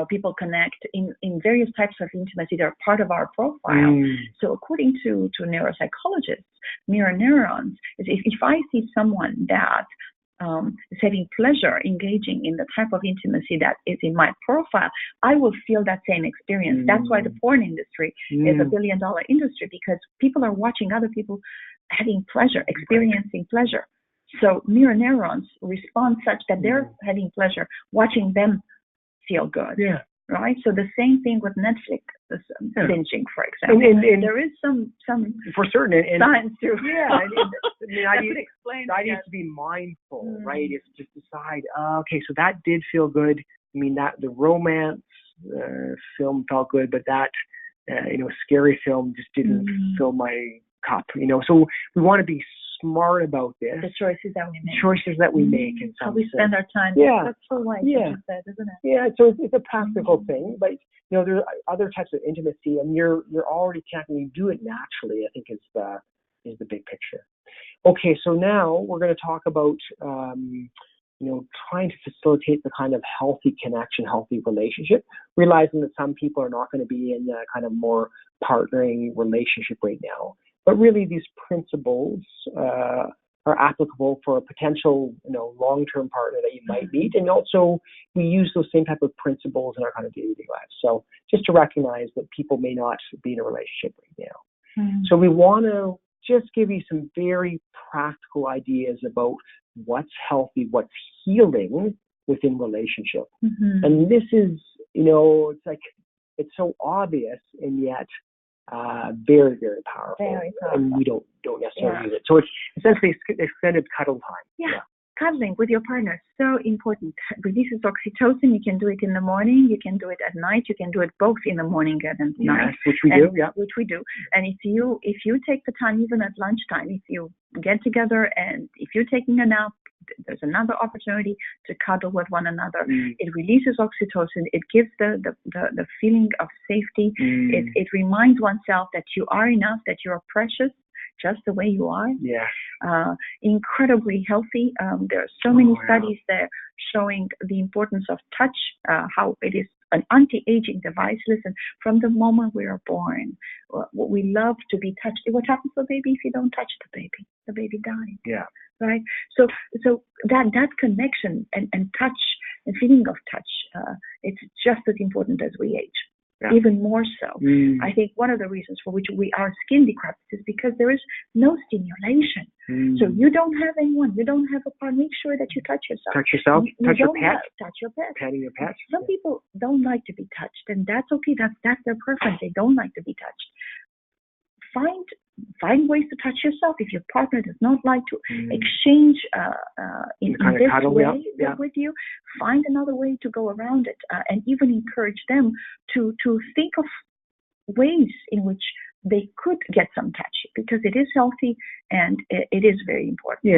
people connect in various types of intimacy that are part of our profile. So according to neuropsychologists, mirror neurons, if I see someone that is having pleasure engaging in the type of intimacy that is in my profile, I will feel that same experience. That's why the porn industry is a $1 billion industry, because people are watching other people having pleasure, experiencing pleasure. So mirror neurons respond such that they're having pleasure watching them feel good. Yeah. Right? So the same thing with Netflix binging, for example. And there is some for certain science to I need to be mindful, right? It's just decide, okay, so that did feel good. I mean, that the romance film felt good, but that scary film just didn't fill my cup. So we want to be smart about this. The choices that we make. In how some we sense. spend our time. Yeah. That's so right. Yeah. What you said, isn't it? Yeah. So it's a practical thing, but there are other types of intimacy, and you're already connecting. You do it naturally, I think, is the big picture. Okay. So now we're going to talk about trying to facilitate the kind of healthy connection, healthy relationship, realizing that some people are not going to be in a kind of more partnering relationship right now. But really, these principles are applicable for a potential, long-term partner that you might meet. And also we use those same type of principles in our kind of daily lives. So just to recognize that people may not be in a relationship right now. So we want to just give you some very practical ideas about what's healthy, what's healing within relationship. And this is, it's so obvious and yet very, very powerful. Very powerful. And we don't necessarily use it. So it's essentially extended cuddle time. Yeah. Cuddling with your partner, so important. Releases oxytocin. You can do it in the morning. You can do it at night. You can do it both in the morning and at night. Which we do. Yeah. Which we do. And if you take the time, even at lunchtime, if you get together and if you're taking a nap, there's another opportunity to cuddle with one another. It releases oxytocin. It gives the feeling of safety. It reminds oneself that you are enough, that you are precious, just the way you are. Incredibly healthy. There are so many studies there showing the importance of touch, how it is an anti-aging device. Listen, from the moment we are born, we love to be touched. What happens to the baby if you don't touch the baby? The baby dies. Yeah. Right. So that connection and touch and feeling of touch, it's just as important as we age. Even more so. I think one of the reasons for which our skin decreps is because there is no stimulation. So you don't have anyone, you don't have a partner. Make sure that you touch yourself. Touch yourself. Touch your pet. Touch your pet. Petting your pet. Some people don't like to be touched, and that's okay. That's their preference. They don't like to be touched. Find ways to touch yourself. If your partner does not like to exchange in this way with you, find another way to go around it, and even encourage them to think of ways in which they could get some touch, because it is healthy and it is very important.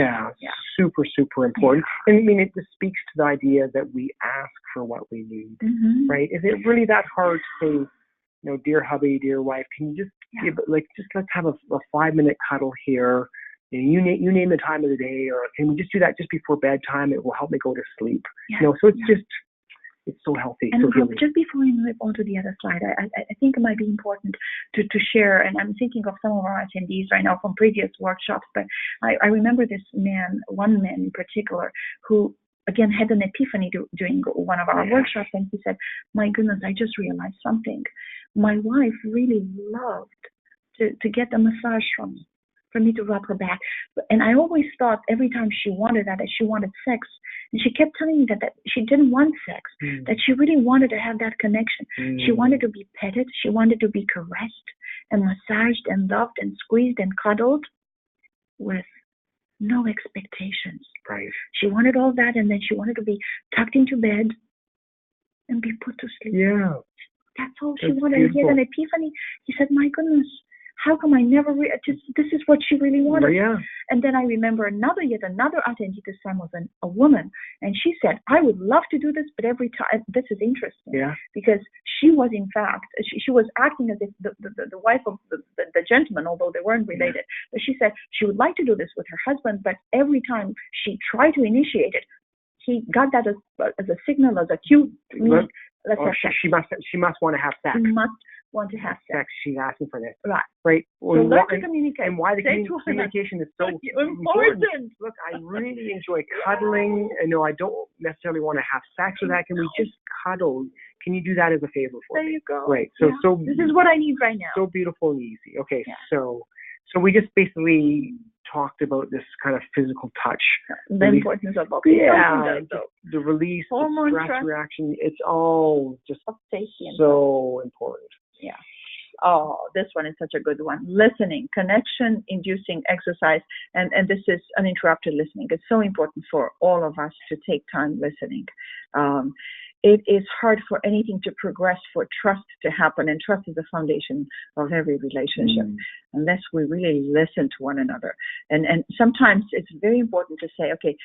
Super, super important. And I mean, it just speaks to the idea that we ask for what we need, right? Is it really that hard to say, dear hubby, dear wife, can you just let's have a 5-minute cuddle here. You name the time of the day, or can we just do that just before bedtime? It will help me go to sleep. So it's so healthy. And so just before we move on to the other slide, I think it might be important to share, and I'm thinking of some of our attendees right now from previous workshops, but I remember this one man in particular, who again had an epiphany during one of our workshops, and he said, my goodness, I just realized something. My wife really loved to get a massage from me, for me to rub her back. And I always thought every time she wanted that she wanted sex. And she kept telling me that she didn't want sex, that she really wanted to have that connection. She wanted to be petted. She wanted to be caressed and massaged and loved and squeezed and cuddled with no expectations. Right. She wanted all that, and then she wanted to be tucked into bed and be put to sleep. Yeah. That's all she wanted. And he had an epiphany. He said, my goodness, how come I never this is what she really wanted. And then I remember yet another attendee. This time was a woman, and she said, I would love to do this, but every time, this is interesting, because she was in fact, she was acting as if the wife of the gentleman, although they weren't related. But she said she would like to do this with her husband, but every time she tried to initiate it, he got that as a signal, as a cue. She must want to have sex. She must want to have sex. She's asking for this. Right. Well, so let's communicate. And why the communication is so important. Look, I really enjoy cuddling. I know I don't necessarily want to have sex with that. Can we just cuddle? Can you do that as a favor for me? There you go. Right. So this is what I need right now. So beautiful and easy. Okay. So we just basically talked about this kind of physical touch. The importance of oxytocin. The release, hormone the stress reaction. It's all just safety so important. Yeah. Oh, this one is such a good one. Listening, connection, inducing exercise, and this is uninterrupted listening. It's so important for all of us to take time listening. It is hard for anything to progress, for trust to happen, and trust is the foundation of every relationship, unless we really listen to one another. And sometimes it's very important to say, okay,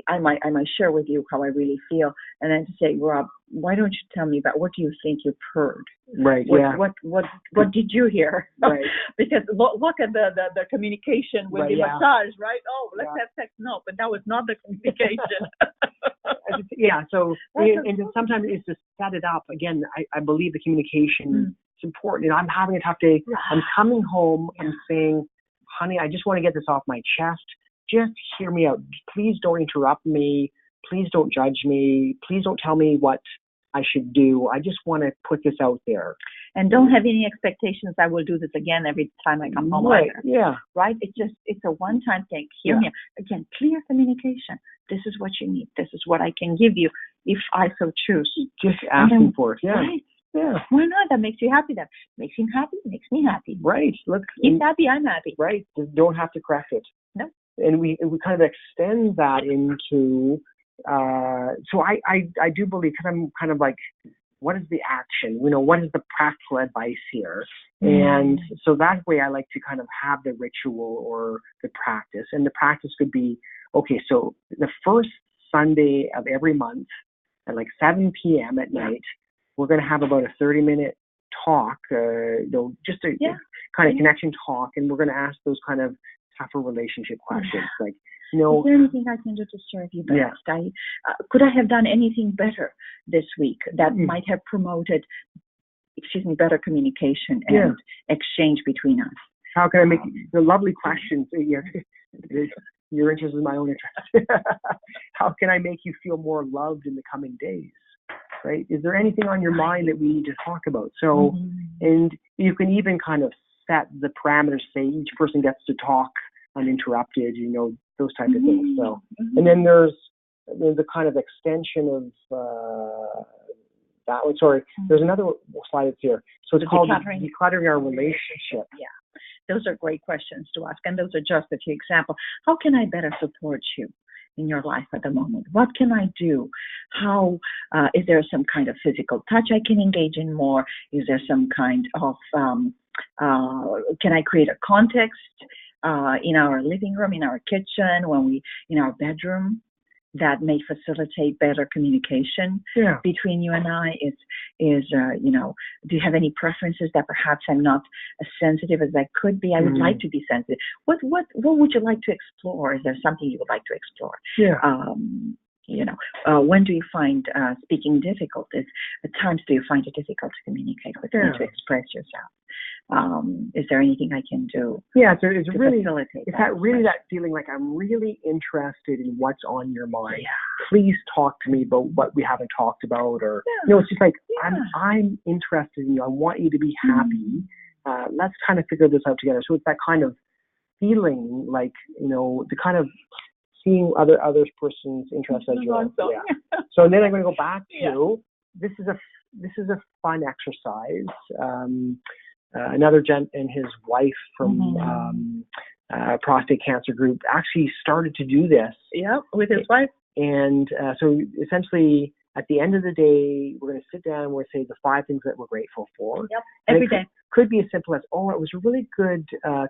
I might share with you how I really feel, and then to say, Rob, why don't you tell me about what do you think you've heard? Right. What did you hear? Right. Because look at the communication with the massage, right? Oh, let's have sex. No, but that was not the communication. So and sometimes it's to set it up. Again, I believe the communication is important. I'm having a tough day. I'm coming home. I'm saying, honey, I just want to get this off my chest. just hear me out. Please don't interrupt me. Please don't judge me. Please don't tell me what I should do. I just want to put this out there. And don't have any expectations I will do this again every time I come home. Right, either. yeah. Right? It's a one-time thing. Hear me out. Again, clear communication. This is what you need. This is what I can give you if I so choose. Just asking for it, yeah. Right? Yeah. Why not? That makes you happy. That makes him happy. Makes me happy. Right. Look, he's happy. I'm happy. Right. Just don't have to correct it. No. And we kind of extend that into. So I do believe, because I'm kind of like, what is the action? What is the practical advice here? And so that way I like to kind of have the ritual or the practice. And the practice could be, okay, so the first Sunday of every month at like 7 p.m. at night, we're going to have about a 30-minute talk, just a kind of connection talk. And we're going to ask those kind of tougher relationship questions. Like, is there anything I can do to serve you best? Yeah. Could I have done anything better this week that might have promoted, better communication and exchange between us? How can I make the lovely questions? Your interest is my own interest. How can I make you feel more loved in the coming days? Right? Is there anything on your mind that we need to talk about? So, and you can even kind of set the parameters, say each person gets to talk uninterrupted, those type of things. So, and then there's the kind of extension of that one. Sorry, there's another slide that's here. So it's called decluttering our relationship. Yeah, those are great questions to ask, and those are just a few examples. How can I better support you in your life at the moment? What can I do? How is there some kind of physical touch I can engage in more? Is there some kind of can I create a context in our living room, in our kitchen, in our bedroom, that may facilitate better communication between you and I? Do you have any preferences that perhaps I'm not as sensitive as I could be? I would like to be sensitive. What would you like to explore? Is there something you would like to explore? When do you find speaking difficult? At times do you find it difficult to communicate with me, to express yourself? Is there anything I can do? Yeah, so it's really that feeling like I'm really interested in what's on your mind. Yeah. Please talk to me about what we haven't talked about, or it's just like I'm interested in you. I want you to be happy. Let's kind of figure this out together. So it's that kind of feeling like the kind of seeing other person's interest as well. Yeah. So then I'm going to go back to this is a fun exercise. Another gent and his wife from prostate cancer group actually started to do this. Yeah, with his wife. And so essentially, at the end of the day, we're going to sit down and we're going to say the 5 things that we're grateful for. Yep, every day. Could be as simple as, it was a really good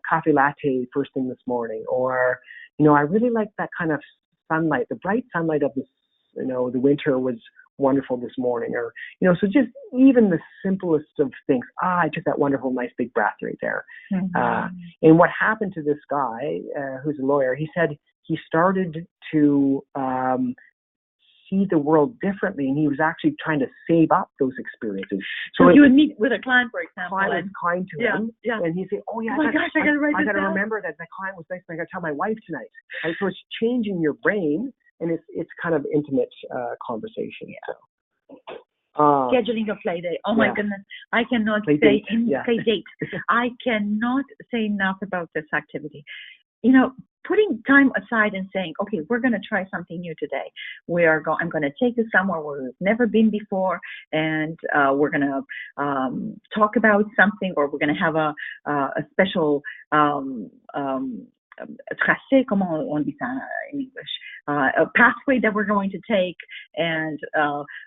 coffee latte first thing this morning. Or, I really like that kind of sunlight. The bright sunlight of this, the winter was wonderful this morning. Or, so just even the simplest of things. I took that wonderful, nice big breath right there. And what happened to this guy, who's a lawyer, he said he started to see the world differently, and he was actually trying to save up those experiences. So you would meet with a client, for example. Client was kind to him, and he'd say, I got to remember that the client was nice, and I got to tell my wife tonight. Right? So it's changing your brain, and it's kind of intimate conversation. So. Scheduling a play date. Oh my goodness. I cannot play date. I cannot say enough about this activity. Putting time aside and saying, okay, we're going to try something new today. I'm going to take you somewhere where we've never been before, and we're going to talk about something, or we're going to have a special tracé, comment on dit ça in English, a pathway that we're going to take, and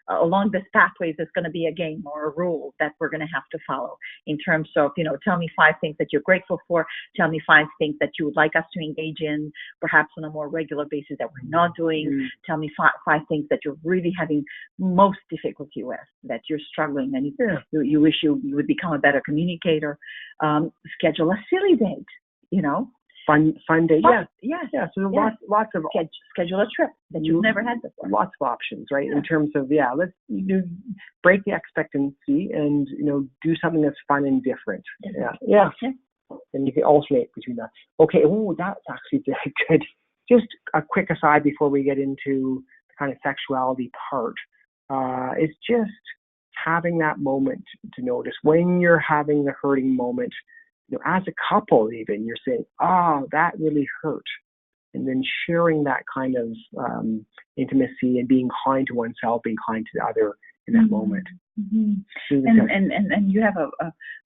along this pathway there's going to be a game or a rule that we're going to have to follow in terms of, tell me 5 things that you're grateful for, tell me 5 things that you would like us to engage in, perhaps on a more regular basis that we're not doing, tell me 5 things that you're really having most difficulty with, that you're struggling, and you wish you would become a better communicator. Schedule a silly date, Fun day, yeah. So lots of schedule a trip that you've never had before. Lots of options, right? In terms of let's break the expectancy and do something that's fun and different. Yeah. And you can alternate between that. Okay, that's actually very good. just a quick aside before we get into the kind of sexuality part, is just having that moment to notice when you're having the hurting moment, as a couple even, you're saying, oh, that really hurt. And then sharing that kind of intimacy and being kind to oneself, being kind to the other in that moment. And you have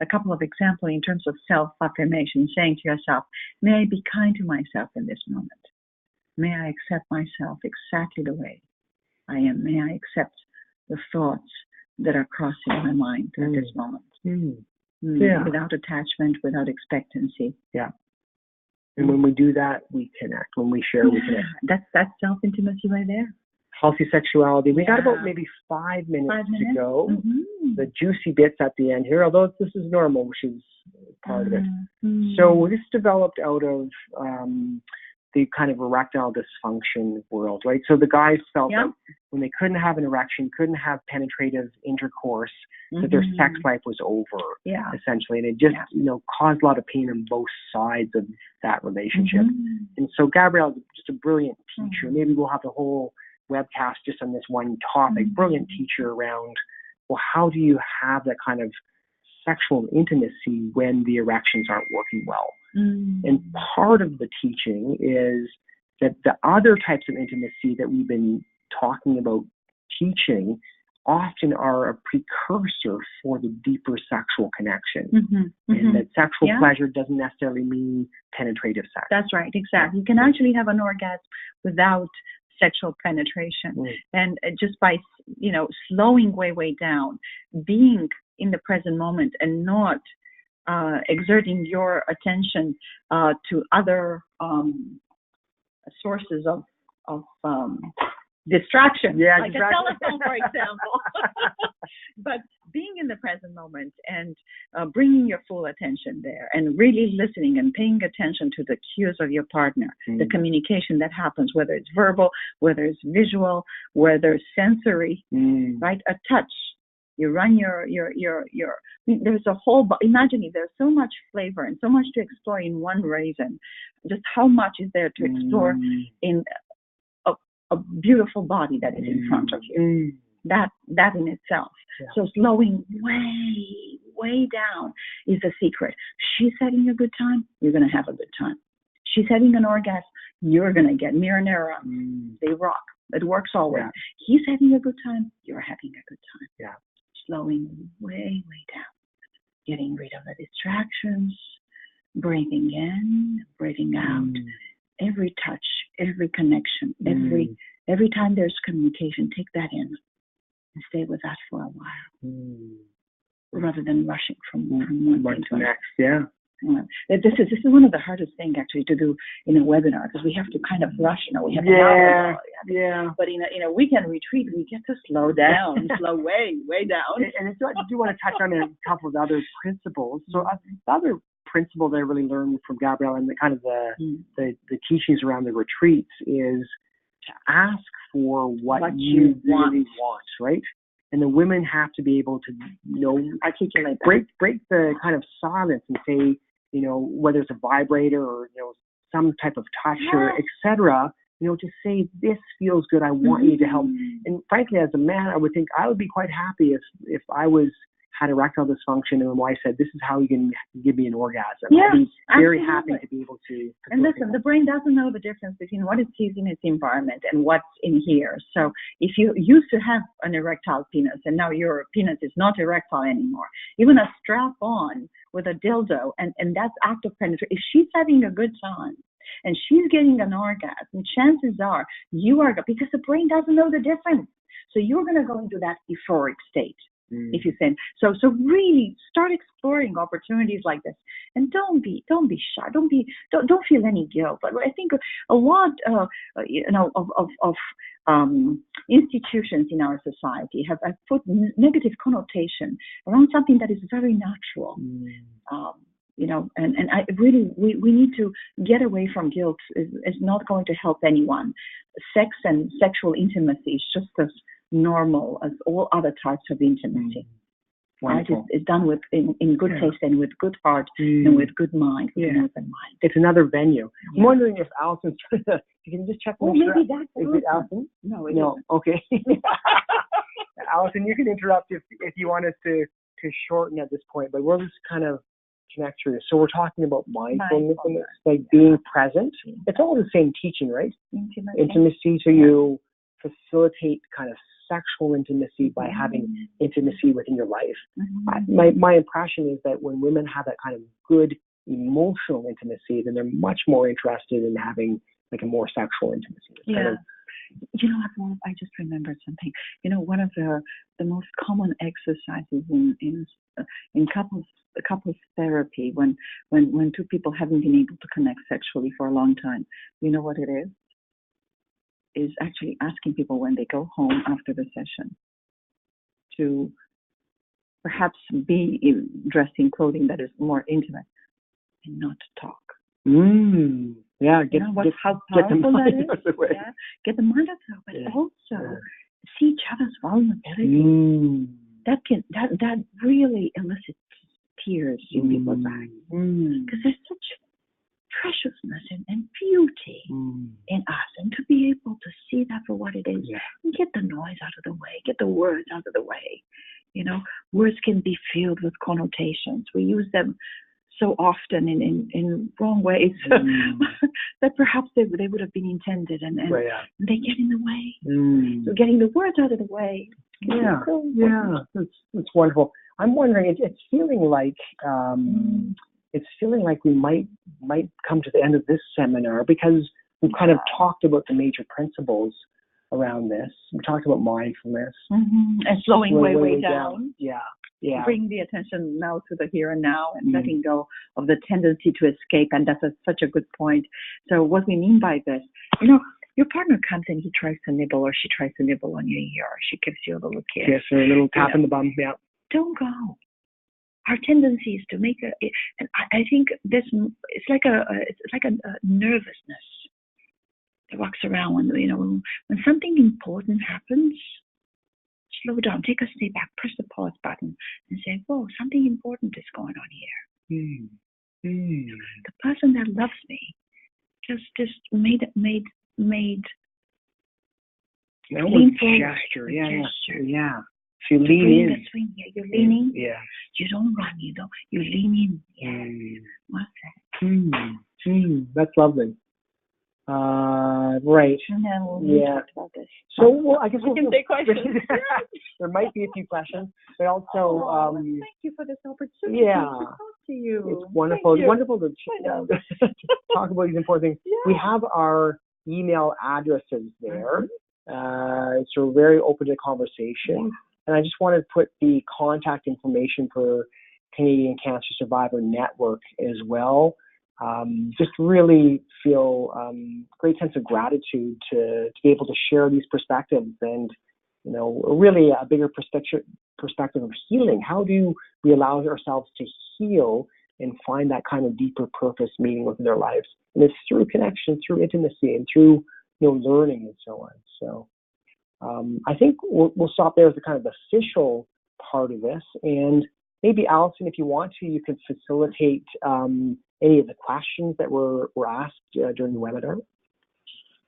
a couple of examples in terms of self-affirmation, saying to yourself, may I be kind to myself in this moment? May I accept myself exactly the way I am? May I accept the thoughts that are crossing my mind at this moment? Without attachment, without expectancy. Yeah. And when we do that, we connect. When we share, we connect. That's self-intimacy right there. Healthy sexuality. We got about maybe 5 minutes to go. The juicy bits at the end here, although this is normal, which is part of it. So this developed out of the kind of erectile dysfunction world, right? So the guys felt that when they couldn't have an erection, couldn't have penetrative intercourse, that their sex life was over, essentially. And it just, caused a lot of pain on both sides of that relationship. And so Gabriela is just a brilliant teacher. Maybe we'll have the whole webcast just on this one topic. Brilliant teacher around, well, how do you have that kind of sexual intimacy when the erections aren't working well? And part of the teaching is that the other types of intimacy that we've been talking about teaching often are a precursor for the deeper sexual connection. And that sexual pleasure doesn't necessarily mean penetrative sex. That's right, exactly. You can actually have an orgasm without sexual penetration. And just by, slowing way down, being in the present moment and not exerting your attention to other sources of distraction, like a telephone, for example. But being in the present moment and bringing your full attention there and really listening and paying attention to the cues of your partner, the communication that happens, whether it's verbal, whether it's visual, whether it's sensory, right? A touch. You run your there's a whole, imagine if there's so much flavor and so much to explore in one raisin, just how much is there to explore in a beautiful body that is in front of you. That in itself. So slowing way down is the secret. She's having a good time, you're going to have a good time. She's having an orgasm, you're going to get mirror neurons. They rock. It works always. He's having a good time, you're having a good time. Slowing way down, getting rid of the distractions, breathing in, breathing out. Every touch, every connection, every time there's communication, take that in and stay with that for a while, rather than rushing from one thing to the next. This is one of the hardest things actually to do in a webinar, because we have to kind of rush. We have an hour. But in a weekend retreat, we get to slow down, slow way down. And so I do want to touch on a couple of other principles. So the other principle that I really learned from Gabriela and the kind of the teachings around the retreats is to ask for what you really want, right? And the women have to be able to, articulate, break the kind of silence and say, whether it's a vibrator or, some type of touch or et cetera, to say, this feels good, I want you to help. And frankly, as a man, I would think I would be quite happy if I had erectile dysfunction and my wife said, this is how you can give me an orgasm. I'd be very happy to be able to. And listen, the brain doesn't know the difference between what it sees in its environment and what's in here. So if you used to have an erectile penis and now your penis is not erectile anymore, you're going to strap on with a dildo and that's active penetration. If she's having a good time and she's getting an orgasm, chances are you are, because the brain doesn't know the difference. So you're going to go into that euphoric state. If you think so really start exploring opportunities like this, and don't be shy, don't feel any guilt. But I think a lot of institutions in our society have put negative connotation around something that is very natural. And I really we need to get away from guilt. It's not going to help anyone. Sex and sexual intimacy is just as normal as all other types of intimacy. Wonderful. It's done with in good taste and with good heart and with good mind, with an open mind. It's another venue. Yeah. I'm wondering if Allison's trying to, you can just check. Oh, maybe that's Is it Allison? No, it no. Isn't. Okay. Allison, you can interrupt if you want us to shorten at this point, but we'll just kind of connect through this. So we're talking about mindfulness. And it's like being present. It's all the same teaching, right? Intimacy. So you facilitate kind of sexual intimacy by having intimacy within your life. My impression is that when women have that kind of good emotional intimacy, then they're much more interested in having like a more sexual intimacy. Yeah. You know, I just remembered something. You know, one of the most common exercises in couples therapy when two people haven't been able to connect sexually for a long time, you know what it is? Is actually asking people when they go home after the session to perhaps be dressed in clothing that is more intimate and not to talk. Yeah, how powerful that is. Yeah, get the mind out of the way, but also see each other's vulnerability. That really elicits tears in people's eyes because there's such preciousness and beauty in us, and to be able to see that for what it is, and get the noise out of the way, get the words out of the way. You know, words can be filled with connotations. We use them so often in wrong ways that perhaps they would have been intended, and they get in the way. So getting the words out of the way. It's wonderful. I'm wondering, it's feeling like we might come to the end of this seminar because we've kind of talked about the major principles around this. We talked about mindfulness and slowing way down. Yeah. Bring the attention now to the here and now and letting go of the tendency to escape. And that's such a good point. So what we mean by this, you know, your partner comes and he tries to nibble or she tries to nibble on your ear or she gives you a little kiss. Yes, or a little tap in the bum. Yeah. Don't go. Our tendency is to make and I think this it's like a nervousness that walks around when something important happens. Slow down, take a step back, press the pause button, and say, "Whoa, something important is going on here." The person that loves me just made lean forward. Gesture. Yeah. So you lean in. Swing here. You're leaning. Yeah. You don't run. You lean in. What's that? That's lovely. Right. And then we'll talk about this. So, I guess we can take questions. There might be a few questions, but also. Thank you for this opportunity to talk to you. It's wonderful. It's wonderful to talk about these important things. Yeah. We have our email addresses there, so we're very open to conversation. And I just wanted to put the contact information for Canadian Cancer Survivor Network as well. Just really feel great sense of gratitude to be able to share these perspectives and, really a bigger perspective of healing. How do we allow ourselves to heal and find that kind of deeper purpose meaning within our lives? And it's through connection, through intimacy, and through, learning and so on. So I think we'll stop there as the kind of official part of this. And maybe, Allison, if you want to, you could facilitate any of the questions that were asked during the webinar.